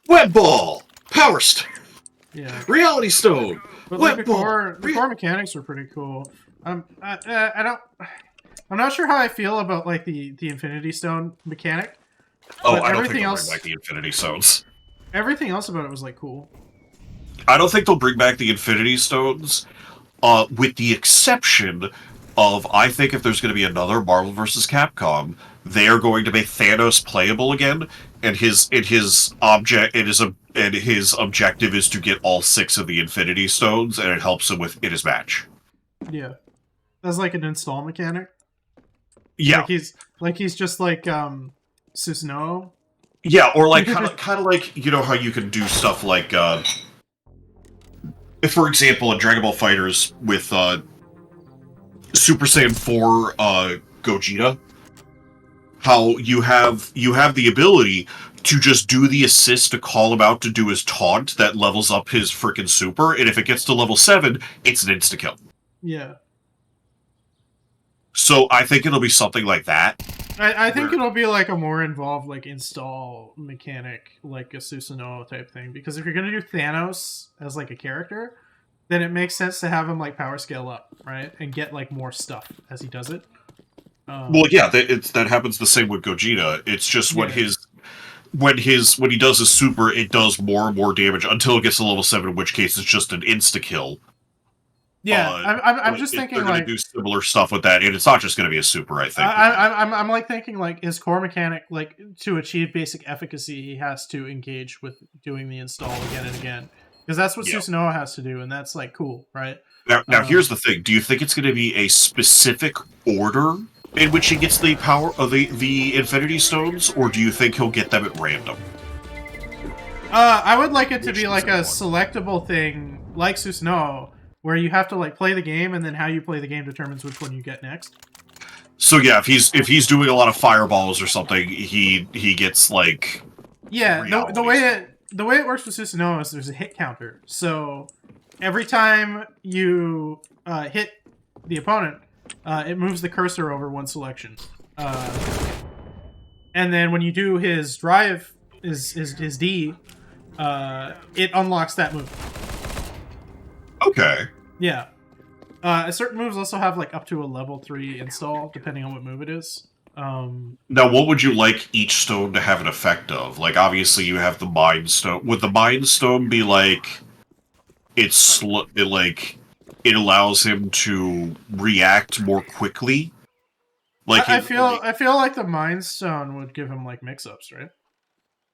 Web Ball, Power Stone, Yeah. Reality Stone, But like Web the Ball. core mechanics were pretty cool. I don't. I'm not sure how I feel about like the Infinity Stone mechanic. Oh, but I don't think everything they'll else, bring back the Infinity Stones. everything else about it was like cool. I don't think they'll bring back the Infinity Stones, with the exception of, I think if there's going to be another Marvel vs. Capcom, they are going to make Thanos playable again, and his objective is to get all 6 of the Infinity Stones, and it helps him in his match. Yeah, that's like an install mechanic. Yeah, Like he's just like Susanoo. yeah, or like kind of like, you know how you can do stuff like, if, for example, in Dragon Ball Fighters with Super Saiyan 4 Gogeta, how you have the ability to just do the assist to call him out to do his taunt that levels up his freaking super, and if it gets to level 7, it's an insta-kill. Yeah. So I think it'll be something like that. I think it'll be like a more involved like install mechanic, like a Susanoo type thing. Because if you're gonna do Thanos as like a character, then it makes sense to have him like power scale up, right, and get like more stuff as he does it. Well, yeah, that happens the same with Gogeta. It's just when he does his super, it does more and more damage until it gets to level 7, in which case it's just an insta kill. Yeah, I'm just thinking they're like going to do similar stuff with that, and it's not just going to be a super. I think I'm like thinking like his core mechanic, like to achieve basic efficacy, he has to engage with doing the install again and again, because that's what Susanoo has to do, and that's like cool, right? Now here's the thing: do you think it's going to be a specific order in which he gets the power of the Infinity Stones, or do you think he'll get them at random? I would like it to be like a selectable thing, like Susanoo, where you have to like play the game, and then how you play the game determines which one you get next. So yeah, if he's doing a lot of fireballs or something, he gets like the way it works with Susanoo is there's a hit counter. So every time you hit the opponent, it moves the cursor over one selection, and then when you do his drive, his D, it unlocks that move. Okay. Yeah. Certain moves also have like up to a level 3 install, depending on what move it is. Now, what would you like each stone to have an effect of? Like, obviously, you have the Mind Stone. Would the Mind Stone be like it allows him to react more quickly? Like, I feel like the Mind Stone would give him like mix-ups, right?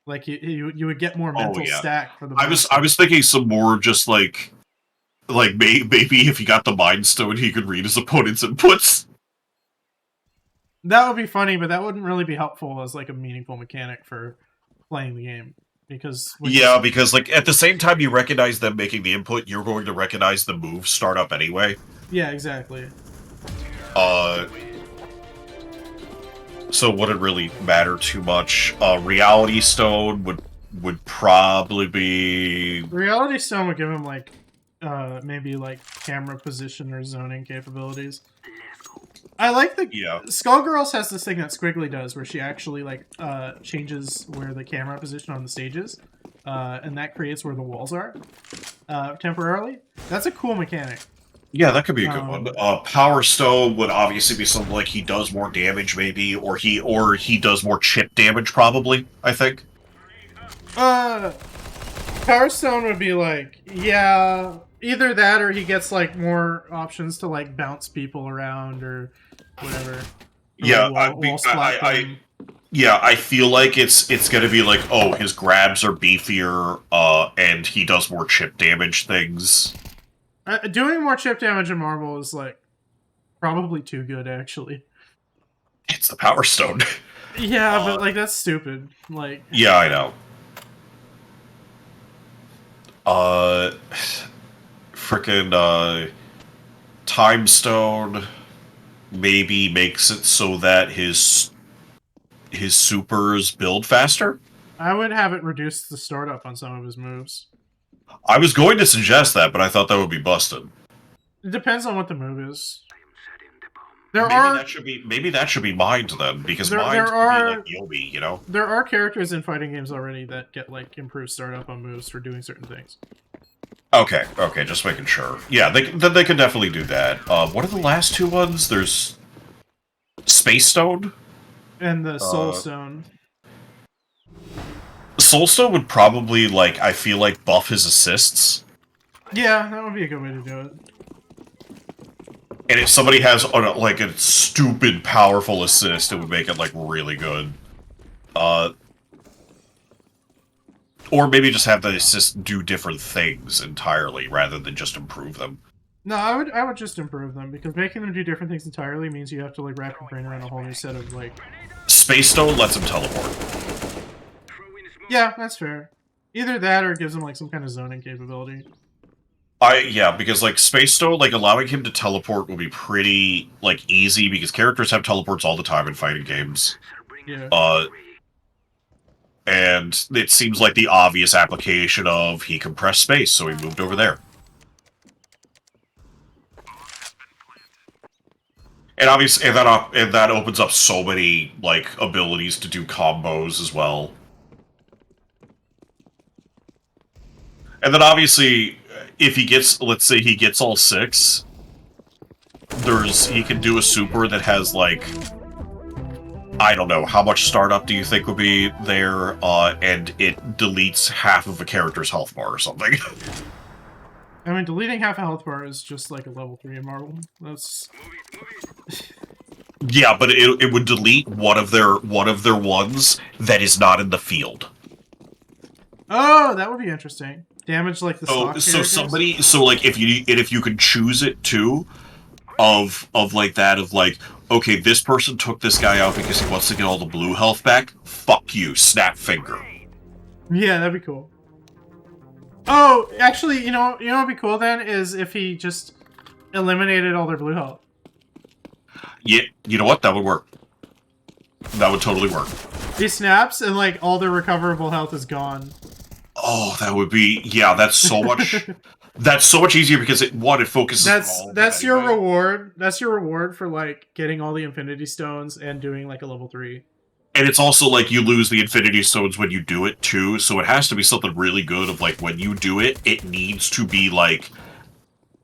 Like you would get more mental stack for the. I was thinking some more just like maybe if he got the Mind Stone, he could read his opponent's inputs. That would be funny, but that wouldn't really be helpful as like a meaningful mechanic for playing the game, because because like at the same time you recognize them making the input, you're going to recognize the move start up anyway. Yeah, exactly. So wouldn't really matter too much. Reality Stone would probably be. Reality Stone would give him like maybe like camera position or zoning capabilities. I like the Skullgirls has this thing that Squiggly does where she actually like changes where the camera position on the stage is, and that creates where the walls are temporarily. That's a cool mechanic. Yeah, that could be a good one. Power Stone would obviously be something like he does more damage, maybe, or he does more chip damage, probably. I think. Power Stone would be like, yeah, either that or he gets like more options to like bounce people around or whatever. Or, Yeah, like, wall splat them. yeah, I feel like it's gonna be like, oh, his grabs are beefier, and he does more chip damage things. Doing more chip damage in Marvel is like probably too good, actually. It's the Power Stone. Yeah, but like that's stupid. Like, Yeah, I know. Frickin' Time Stone maybe makes it so that his supers build faster. I would have it reduce the startup on some of his moves. I was going to suggest that, but I thought that would be busted. It depends on what the move is. Maybe that should be mined then, because mined could be like Yobi, you know? There are characters in fighting games already that get like improved startup on moves for doing certain things. Okay, just making sure. Yeah, they can definitely do that. What are the last two ones? There's Space Stone? And the Soul Stone. Soul Stone would probably, like, I feel like, buff his assists. Yeah, that would be a good way to do it. And if somebody has, like, a stupid powerful assist, it would make it, like, really good. Or maybe just have the assist do different things entirely, rather than just improve them. No, I would just improve them, because making them do different things entirely means you have to, like, wrap your brain around a whole new set of, like... Space Stone lets him teleport. Yeah, that's fair. Either that, or it gives him, like, some kind of zoning capability. Yeah, because, like, Space Stone, like, allowing him to teleport will be pretty, like, easy, because characters have teleports all the time in fighting games. Yeah. And it seems like the obvious application of he compressed space, so he moved over there. And obviously, and that opens up so many, like, abilities to do combos as well. And then obviously, if he gets, let's say he gets all 6, he can do a super that has, like, I don't know, how much startup do you think would be there, and it deletes half of a character's health bar or something. I mean, deleting half a health bar is just like a level 3 in Marvel. That's... Yeah, but it would delete one of their ones that is not in the field. Oh, that would be interesting. Damage like the stock characters? So like if you could choose it too, of like that of like, okay, this person took this guy out because he wants to get all the blue health back. Fuck you, snap finger. Yeah, that'd be cool. Oh, actually, you know what'd be cool then is if he just eliminated all their blue health. Yeah, you know what? That would work. That would totally work. He snaps and like all their recoverable health is gone. Oh, that would be, yeah, that's so much that's so much easier because it focuses on all that's that your anyway. reward. That's your reward for like getting all the Infinity Stones and doing like a level 3. And it's also like you lose the Infinity Stones when you do it too, so it has to be something really good of like when you do it, it needs to be like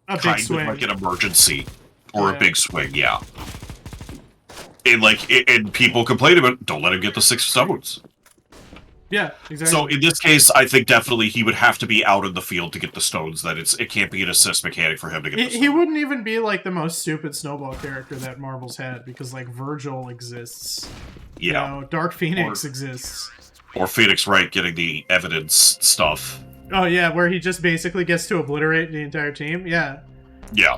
a big kind swing. of like an emergency or a big swing, yeah. And like and people complain about don't let him get the 6 stones. Yeah, exactly. So in this case, I think definitely he would have to be out in the field to get the stones. That it can't be an assist mechanic for him to get the stones. He wouldn't even be like the most stupid snowball character that Marvel's had because like Virgil exists. Yeah. You know, Dark Phoenix exists. Or Phoenix Wright getting the evidence stuff. Oh yeah, where he just basically gets to obliterate the entire team. Yeah. Yeah.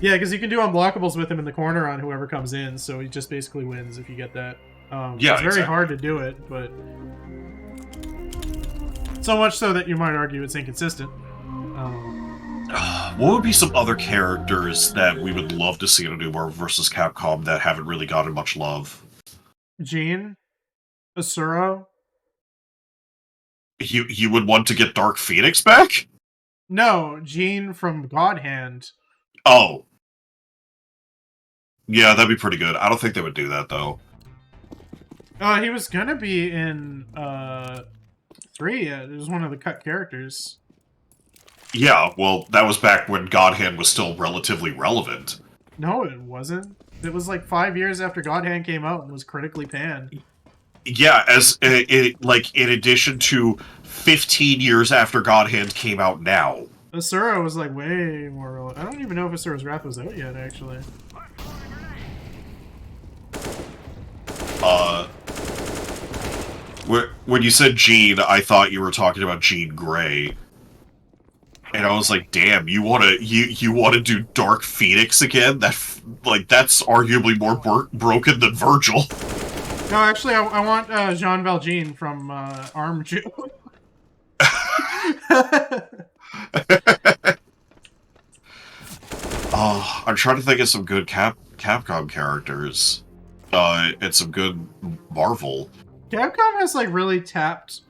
Yeah, because you can do unblockables with him in the corner on whoever comes in, so he just basically wins if you get that. Yeah, it's very hard to do it, but so much so that you might argue it's inconsistent. What would be some other characters that we would love to see in a new Marvel vs. Capcom that haven't really gotten much love? Jean? Asura? You would want to get Dark Phoenix back? No, Jean from God Hand. Oh. Yeah, that'd be pretty good. I don't think they would do that, though. He was gonna be in, 3. It was one of the cut characters. Yeah, well, that was back when God Hand was still relatively relevant. No, it wasn't. It was like 5 years after God Hand came out and was critically panned. Yeah, like, in addition to 15 years after God Hand came out now. Asura was like way more relevant. I don't even know if Asura's Wrath was out yet, actually. When you said Jean, I thought you were talking about Jean Grey. And I was like, damn, you wanna do Dark Phoenix again? That's arguably more broken than Virgil. No, actually, I want Jean Valjean from Arm Jew. I'm trying to think of some good Capcom characters. And some good Marvel. Capcom has like really tapped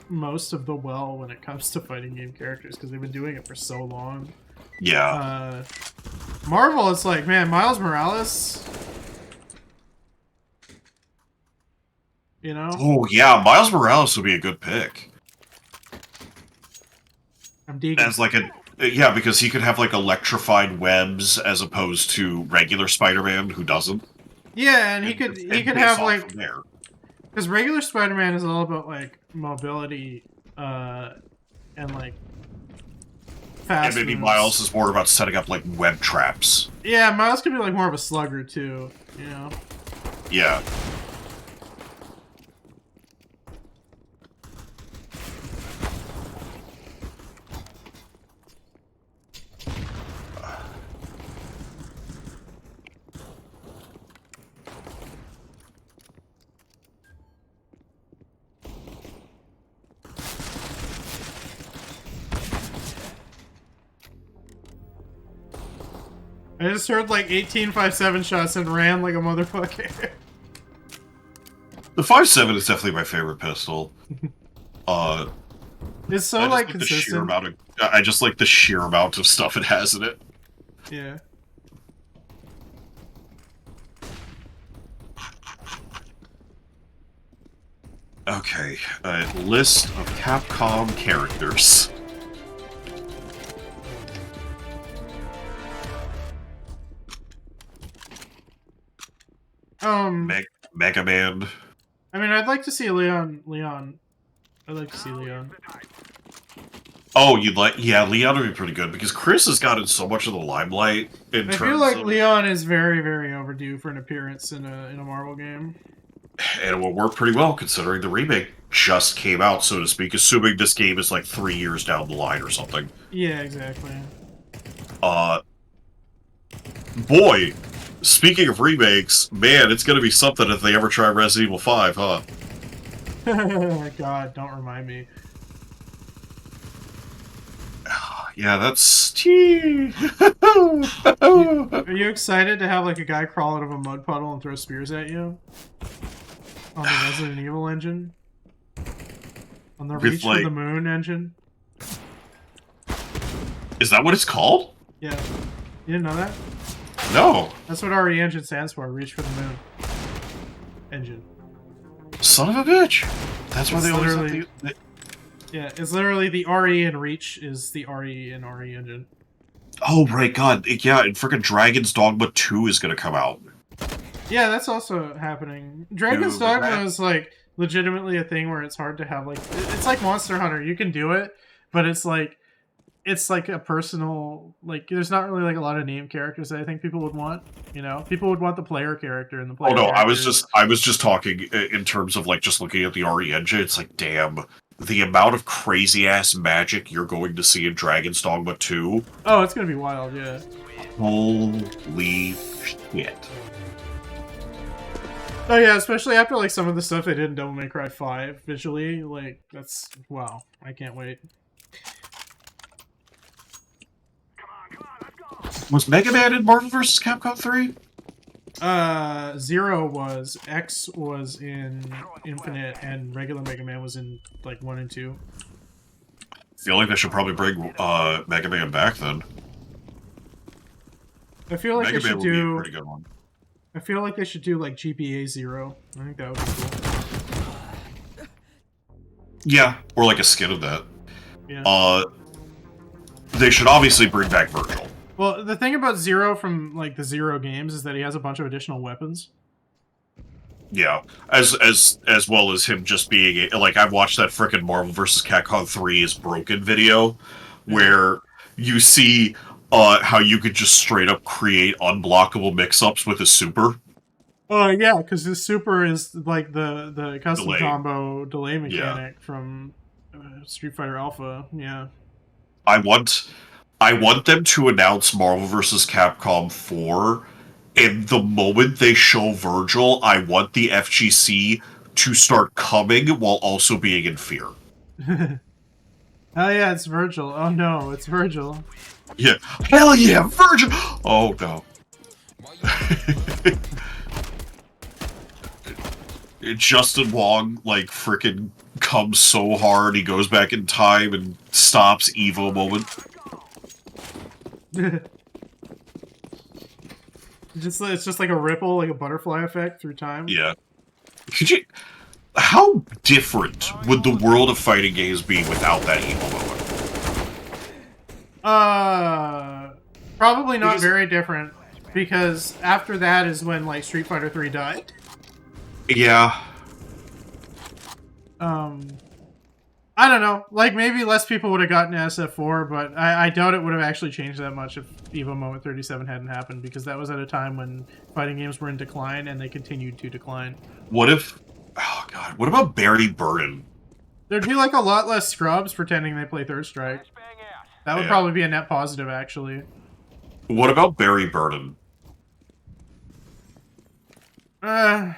most of the well when it comes to fighting game characters because they've been doing it for so long. Yeah. Marvel, it's like, man, Miles Morales. You know? Oh yeah, Miles Morales would be a good pick. I'm digging. As like yeah, because he could have like electrified webs as opposed to regular Spider-Man who doesn't. Yeah, and he could have like, there. because regular Spider-Man is all about like mobility and like fast. And maybe moves. Miles is more about setting up like web traps. Yeah, Miles could be like more of a slugger too. You know? Yeah. I just heard like 18.57 shots and ran like a motherfucker. The 5.7 is definitely my favorite pistol. It's so I just like the sheer consistent. amount of, I just like the sheer amount of stuff it has in it. Yeah. Okay, list of Capcom characters. Mega Man. I mean, I'd like to see Leon. I'd like to see Leon. Oh, you'd like... Yeah, Leon would be pretty good, because Chris has gotten so much of the limelight in I terms feel like of... Leon is very, very overdue for an appearance in a Marvel game. And it will work pretty well, considering the remake just came out, so to speak, assuming this game is like 3 years down the line or something. Yeah, exactly. Boy, speaking of remakes, man, it's gonna be something if they ever try Resident Evil 5, huh? God, don't remind me. Yeah, that's... Are you excited to have like a guy crawl out of a mud puddle and throw spears at you? On the Resident Evil engine? On the Reach for the Moon engine? Is that what it's called? Yeah. You didn't know that? No. That's what RE engine stands for, Reach for the Moon. Engine. Son of a bitch. That's why It's they always have literally- the... Yeah, it's literally the RE and Reach is the RE and RE engine. Oh, right, God. Yeah, and frickin' Dragon's Dogma 2 is gonna come out. Yeah, that's also happening. Dragon's Dude, Dogma that- is like legitimately a thing where it's hard to have like it's like Monster Hunter. You can do it, but it's like a personal like there's not really like a lot of name characters that I think people would want. You know, people would want the player character and the player. Oh no, I was characters. just talking in terms of like just looking at the RE engine. It's like, damn, the amount of crazy ass magic you're going to see in Dragon's Dogma 2. Oh, it's gonna be wild, yeah. Holy shit. Oh yeah, especially after like some of the stuff they did in Devil May Cry 5 visually, like that's wow. I can't wait. Was Mega Man in Marvel vs. Capcom 3? 0 was, X was in Infinite, and regular Mega Man was in like 1 and 2. I feel like they should probably bring Mega Man back then. I feel like Mega they Man should would be a do. pretty good one. I feel like they should do like GBA 0. I think that would be cool. Yeah, or like a skin of that. Yeah. They should obviously bring back Virgil. Well, the thing about 0 from like the 0 games is that he has a bunch of additional weapons. Yeah, as well as him just being like, I've watched that frickin' Marvel vs. Capcom 3 is broken video, where you see how you could just straight up create unblockable mix-ups with a super Oh yeah, because this super is like the custom delay. combo delay Yeah, mechanic from Street Fighter Alpha. Yeah. I want them to announce Marvel vs. Capcom 4, and the moment they show Virgil, I want the FGC to start coming while also being in fear. Oh yeah, it's Virgil. Oh no, it's Virgil. Yeah, hell yeah, Virgil! Oh no. Justin Wong, like, frickin' comes so hard, he goes back in time and stops Evo moment. It's just like a ripple, like a butterfly effect through time. Yeah. Could you... How different would the world of fighting games be without that Evo moment? Probably not Because- very different, because after that is when like Street Fighter 3 died. Yeah. I don't know. Like, maybe less people would have gotten SF4, but I doubt it would have actually changed that much if Evo Moment 37 hadn't happened, because that was at a time when fighting games were in decline, and they continued to decline. What if... Oh god, what about Barry Burden? There'd be, like, a lot less scrubs pretending they play Third Strike. That would Yeah. probably be a net positive, actually. What about Barry Burden? Uh,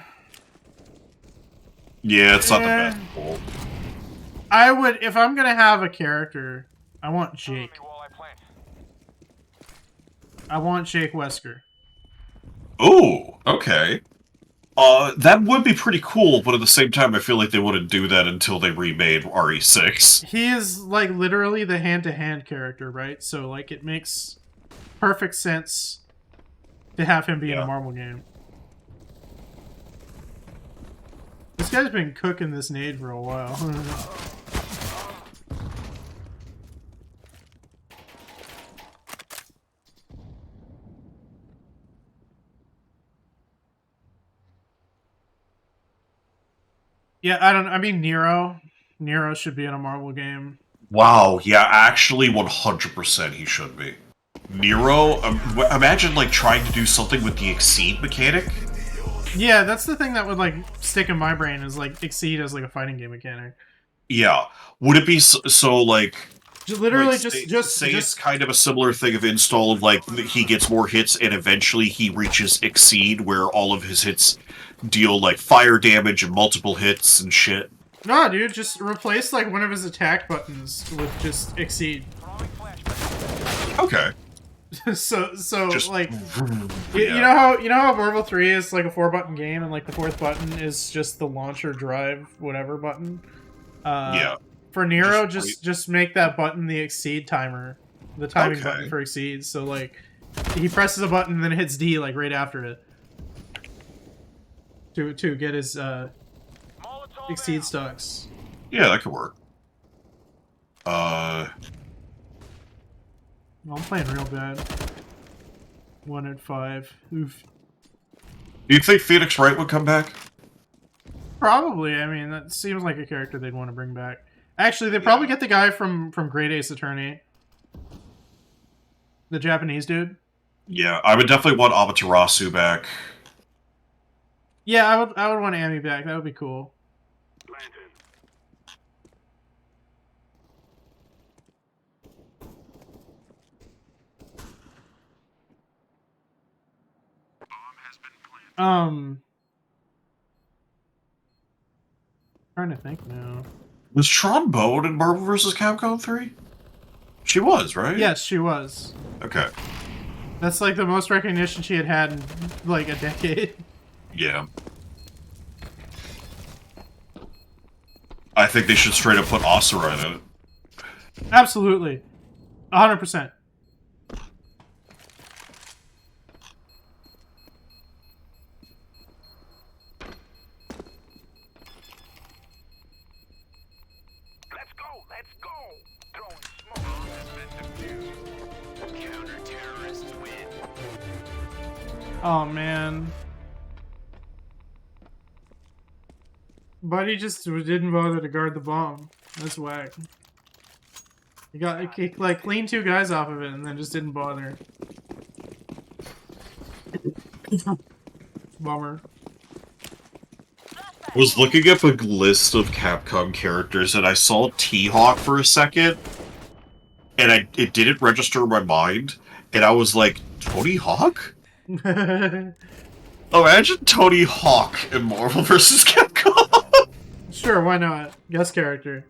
Yeah, it's not the Eh. best pool. I would... If I'm gonna have a character, I want Jake. I want Jake Wesker. Ooh, okay. That would be pretty cool, but at the same time, I feel like they wouldn't do that until they remade RE6. He is, like, literally the hand-to-hand character, right? So, like, it makes perfect sense to have him be in Yeah. a Marvel game. This guy's been cooking this nade for a while. Yeah, I mean, Nero. Nero should be in a Marvel game. Wow, yeah, actually 100% he should be. Nero, imagine, like, trying to do something with the Exceed mechanic. Yeah, that's the thing that would, like, stick in my brain, is, like, Exceed as, like, a fighting game mechanic. Yeah. Would it be so like... Literally, like, just it's kind of a similar thing of install of, like, he gets more hits and eventually he reaches Exceed, where all of his hits deal, like, fire damage and multiple hits and shit. No, dude, just replace, like, one of his attack buttons with just Exceed. Okay. so Just... like, yeah. you know how Marvel 3 is like a 4-button game, and like the 4th button is just the launcher drive whatever button. Yeah. For Nero, Just just make that button the Exceed timer, the timing Okay. button for Exceed. So like, he presses a button and then hits D like right after it to get his Exceed stocks. Yeah, that could work. I'm playing real bad. 1 at 5. Oof. Do you think Phoenix Wright would come back? Probably. I mean, that seems like a character they'd want to bring back. Actually, they'd probably get the guy from Great Ace Attorney. The Japanese dude. Yeah, I would definitely want Amaterasu back. Yeah, I would want Amy back. That would be cool. Trying to think now. Was Trombone in Marvel vs. Capcom 3? She was, right? Yes, she was. Okay. That's like the most recognition she had in like a decade. Yeah. I think they should straight up put Asura in it. Absolutely. 100%. Oh man. Buddy just didn't bother to guard the bomb. That's whack. He like cleaned 2 guys off of it and then just didn't bother. Bummer. I was looking up a list of Capcom characters and I saw T-Hawk for a second, and it didn't register in my mind, and I was like, Tony Hawk? Imagine Tony Hawk in Marvel vs. Capcom! Sure, why not? Guest character.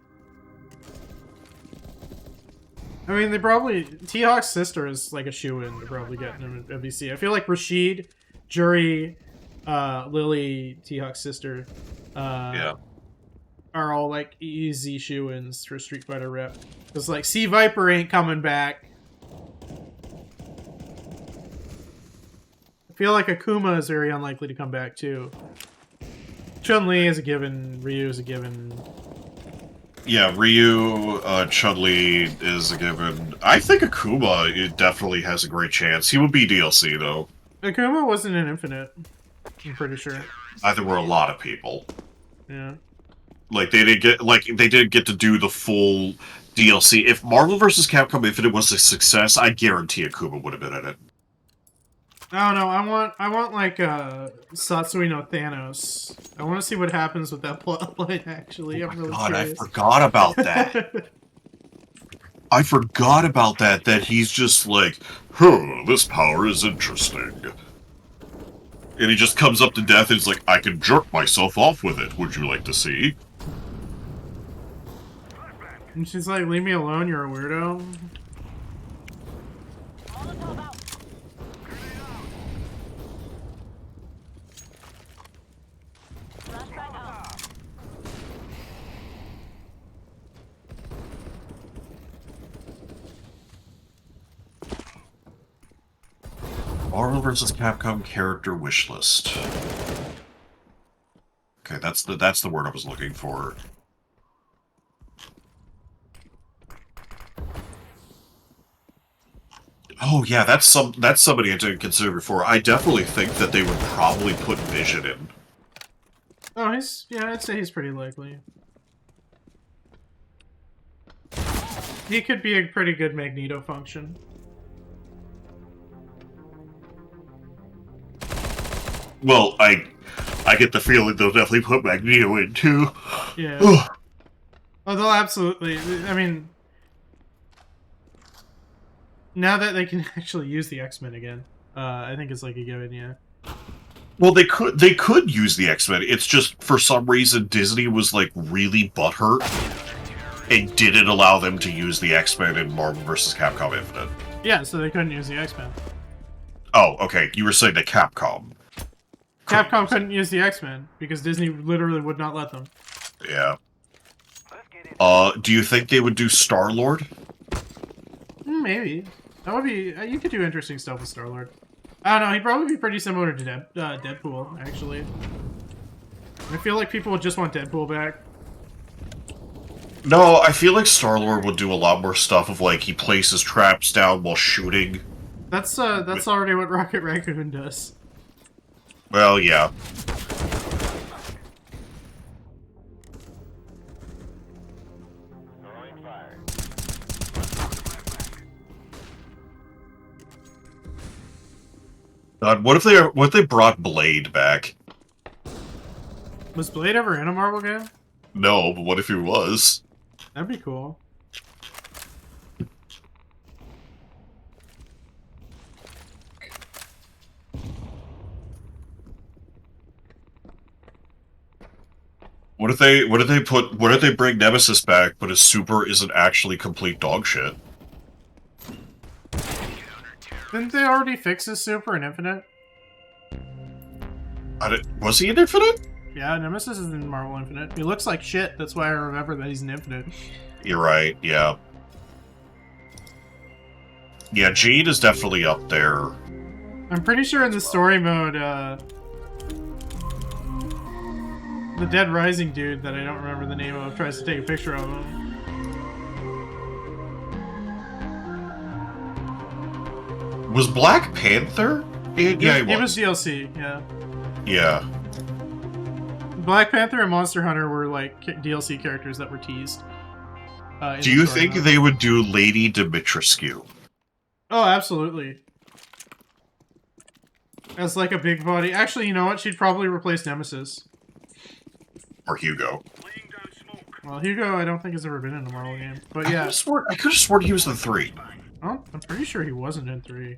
I mean, they probably... T-Hawk's sister is like a shoo-in to probably get him at MVC. I feel like Rashid, Juri, Lily, T-Hawk's sister, Yeah. are all like easy shoo-ins for Street Fighter rep. Because like, Sea Viper ain't coming back. I feel like Akuma is very unlikely to come back too. Chun-Li is a given, Ryu is a given. Yeah, Ryu, Chun-Li is a given. I think Akuma it definitely has a great chance. He would be DLC, though. Akuma wasn't in Infinite, I'm pretty sure. There were a lot of people. Yeah. Like, they didn't get to do the full DLC. If Marvel vs. Capcom Infinite was a success, I guarantee Akuma would have been in it. I don't know, I want like, Satsui no Thanos. I want to see what happens with that plotline, actually. I'm really curious. I forgot about that. I forgot about that he's just like, this power is interesting. And he just comes up to death and he's like, I can jerk myself off with it. Would you like to see? And she's like, leave me alone, you're a weirdo. Marvel vs. Capcom character wish list. Okay, that's the word I was looking for. Oh yeah, that's somebody I didn't consider before. I definitely think that they would probably put Vision in. Oh, I'd say he's pretty likely. He could be a pretty good Magneto function. Well, I get the feeling they'll definitely put Magneto in too. Yeah. Oh, they'll absolutely. I mean, now that they can actually use the X-Men again, I think it's like a given. Yeah. Well, they could use the X-Men. It's just for some reason Disney was like really butthurt and didn't allow them to use the X-Men in Marvel vs. Capcom Infinite. Yeah, so they couldn't use the X-Men. Oh, okay. You were saying that Capcom. Capcom couldn't use the X-Men because Disney literally would not let them. Yeah. Do you think they would do Star-Lord? Maybe. That would be... you could do interesting stuff with Star-Lord. I don't know, he'd probably be pretty similar to Deadpool, actually. I feel like people would just want Deadpool back. No, I feel like Star-Lord would do a lot more stuff of, like, he places traps down while shooting. That's already what Rocket Raccoon does. Well, yeah. God, what if they brought Blade back? Was Blade ever in a Marvel game? No, but what if he was? That'd be cool. What if they bring Nemesis back, but his super isn't actually complete dog shit? Didn't they already fix his super in Infinite? Was he in Infinite? Yeah, Nemesis is in Marvel Infinite. He looks like shit, that's why I remember that he's in Infinite. You're right, yeah. Yeah, Jade is definitely up there. I'm pretty sure in the story mode, the Dead Rising dude that I don't remember the name of tries to take a picture of him. Was Black Panther? Yeah, He was DLC, yeah. Yeah. Black Panther and Monster Hunter were like DLC characters that were teased. Do you think they would do Lady Dimitrescu? Oh, absolutely. As like a big body. Actually, you know what? She'd probably replace Nemesis. Or Hugo? Well, Hugo, I don't think has ever been in a Marvel game, but yeah. I could have sworn he was in 3. Oh, I'm pretty sure he wasn't in 3.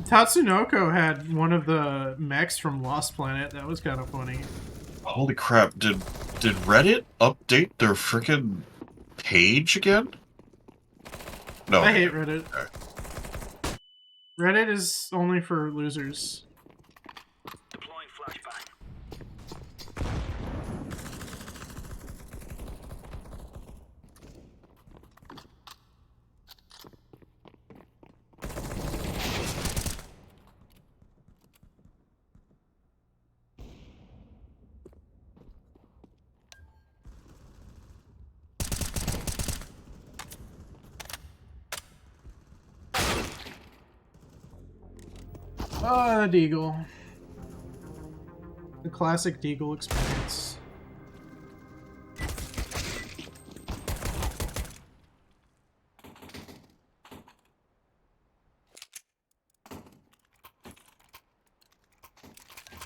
Tatsunoko had one of the mechs from Lost Planet. That was kind of funny. Holy crap! Did Reddit update their freaking page again? No. I hate Reddit. Reddit is only for losers. Deploying flashbang. Oh, the Deagle. The classic Deagle experience.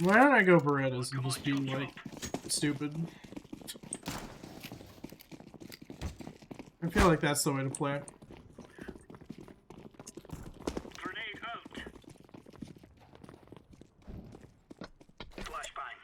Why don't I go Berettas and just be, like, stupid? I feel like that's the way to play. Grenade out. Flashbang.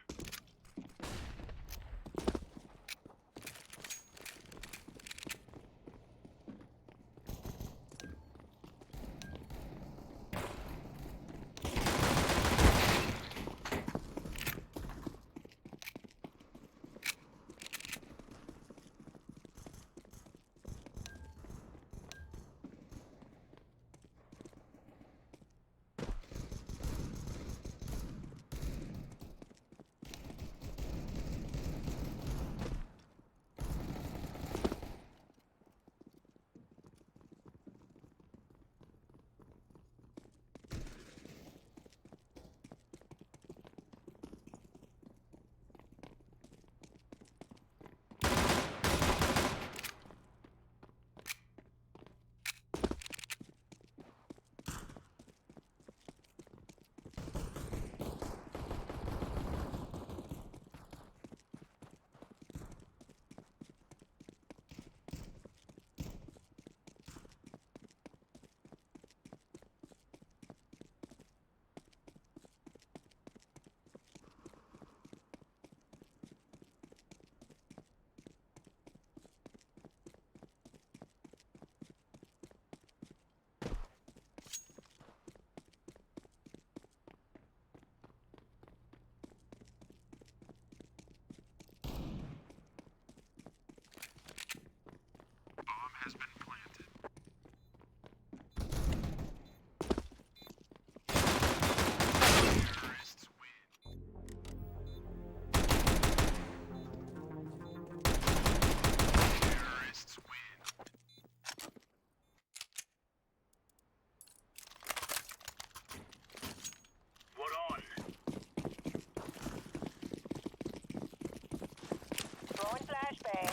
Throwing flashbang.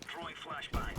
Throwing flashbang.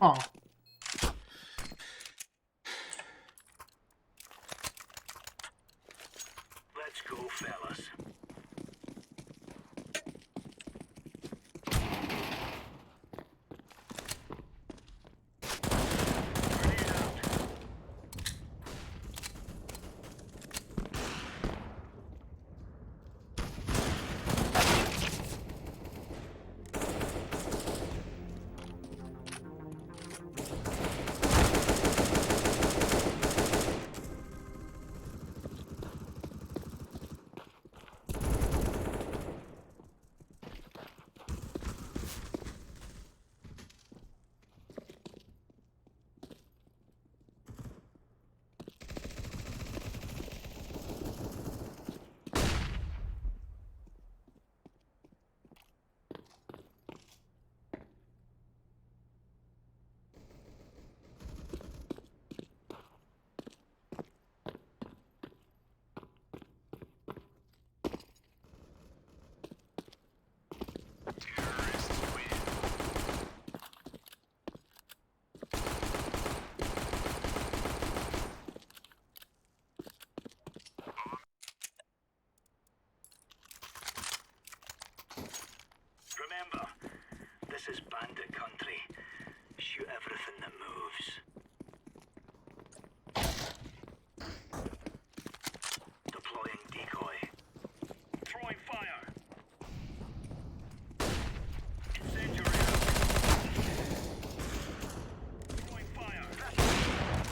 Oh. Let's go, fellas. This is bandit country. Shoot everything that moves. Deploying decoy. Throwing fire. Incendiary out. Throwing fire.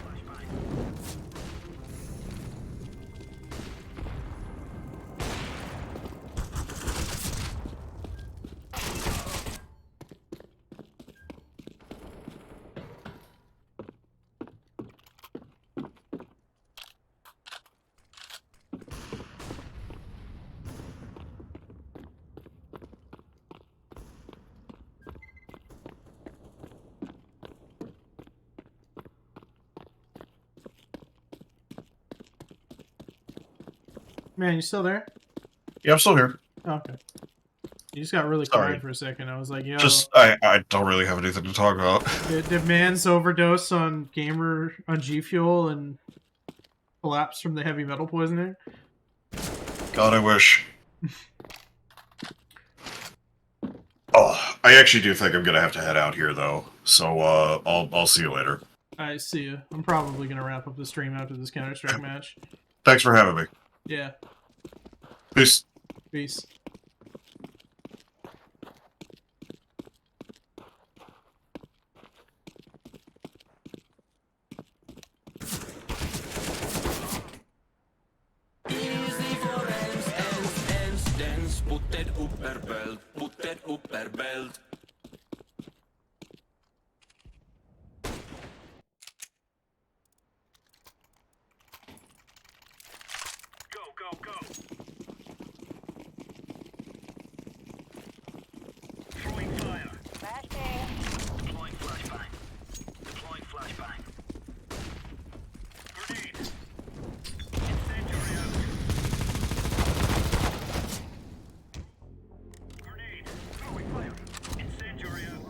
Flashbang. Man, you still there? Yeah, I'm still here. Oh, okay. You just got really Sorry. quiet for a second. I was like, yo, Just I don't really have anything to talk about. did Man's overdose on G Fuel and collapse from the heavy metal poisoning? God, I wish. Oh, I actually do think I'm gonna have to head out here though. So I'll see you later. I see you. I'm probably gonna wrap up the stream after this Counter-Strike match. Thanks for having me. Yeah. Peace. Peace. Go, go, go. Throwing fire. Flashbang. Deploying flashbang. Deploying flashbang. Grenade. Incendiary out. Grenade. Throwing fire. Incendiary out.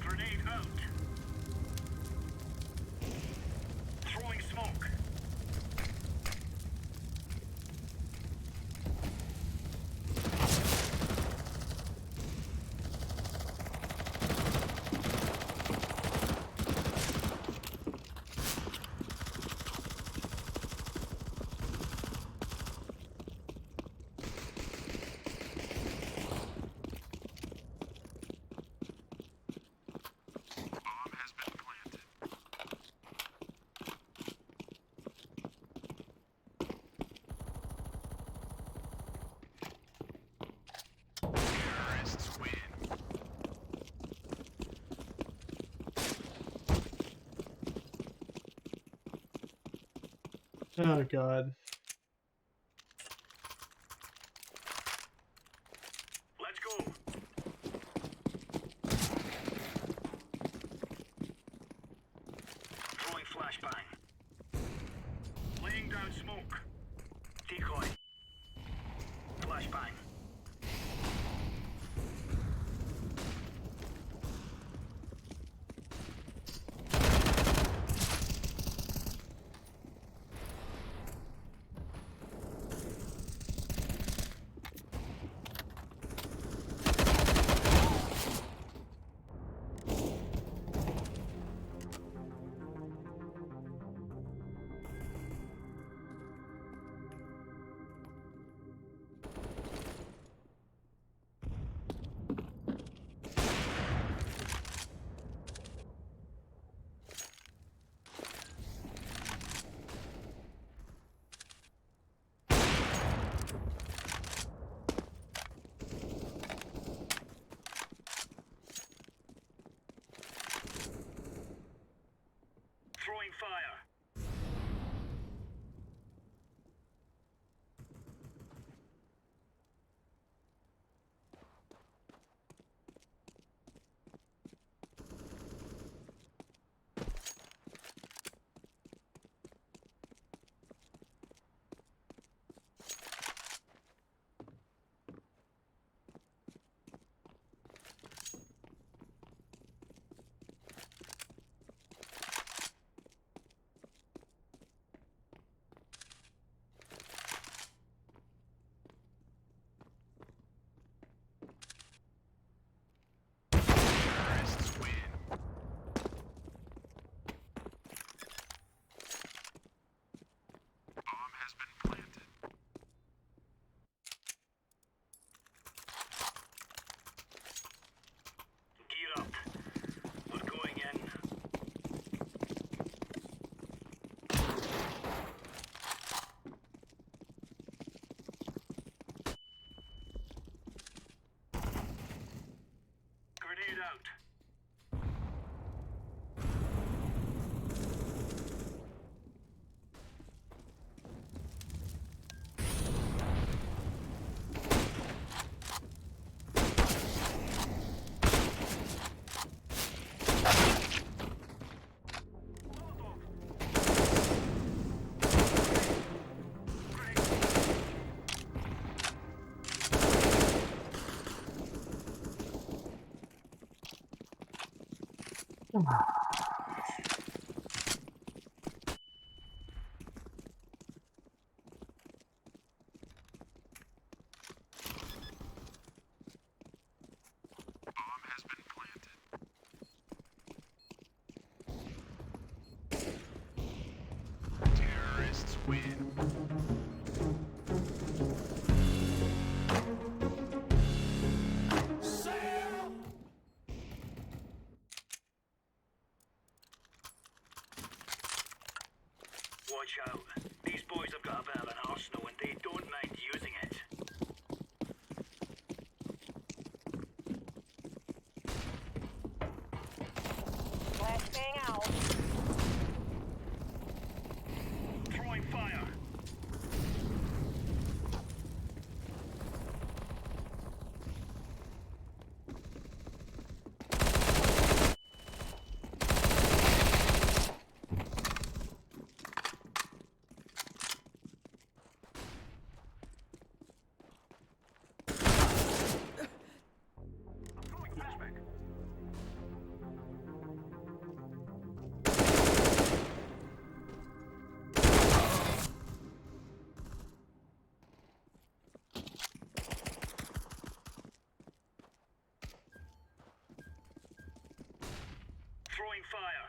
Grenade out. Throwing smoke. Oh god. Let's go. Throwing flashbang. Laying down smoke. Decoy. Flashbang. Throwing fire. Terrorists win. Watch out. These boys have got a bit of an arsenal and they don't mind using it. Flashbang out. Throwing fire. Throwing flashback. Throwing fire.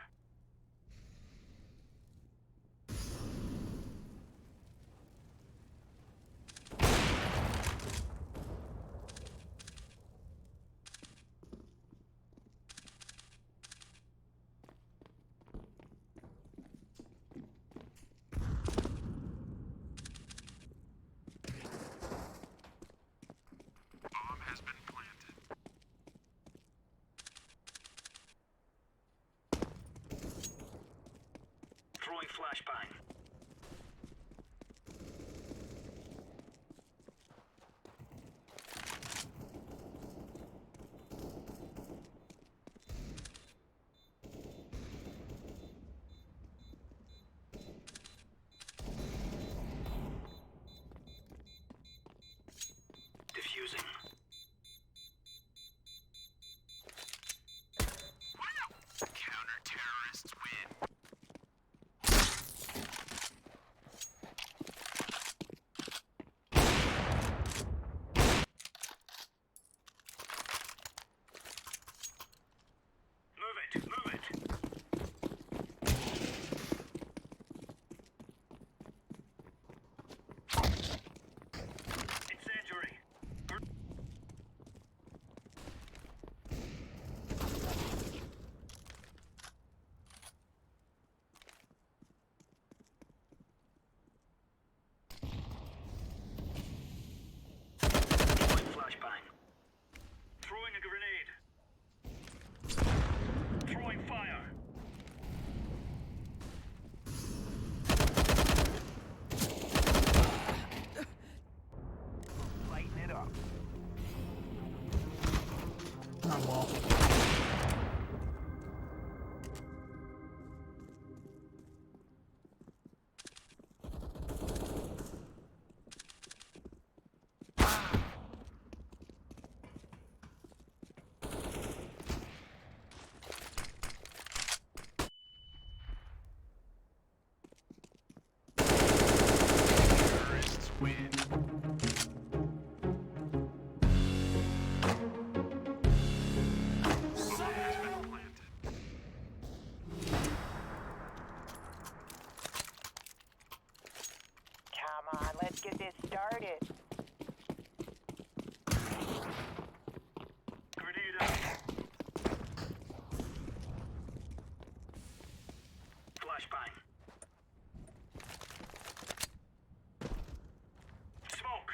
Bomb has been planted. Throwing flashbang. Diffusing. Counter-terrorists win. Move it, move it. Incendiary. Throwing flashbang. Throwing a grenade. Throwing fire. Lighten it up. Not well. Terrorists win. Bomb has been planted. Come on, let's get this started. Grenade out. Flashbang. Smoke.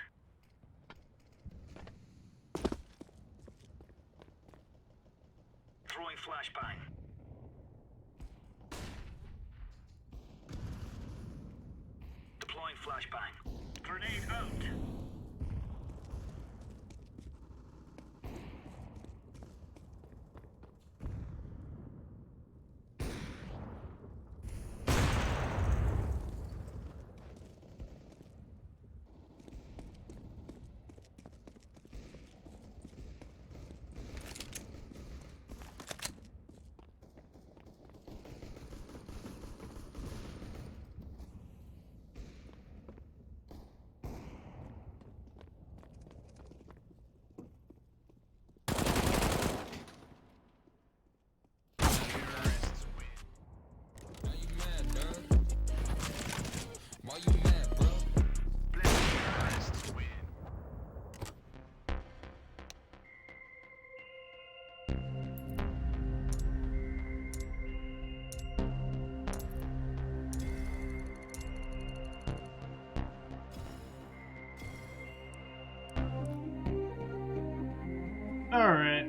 Throwing flashbang. Deploying flashbang. Grenade out. All right.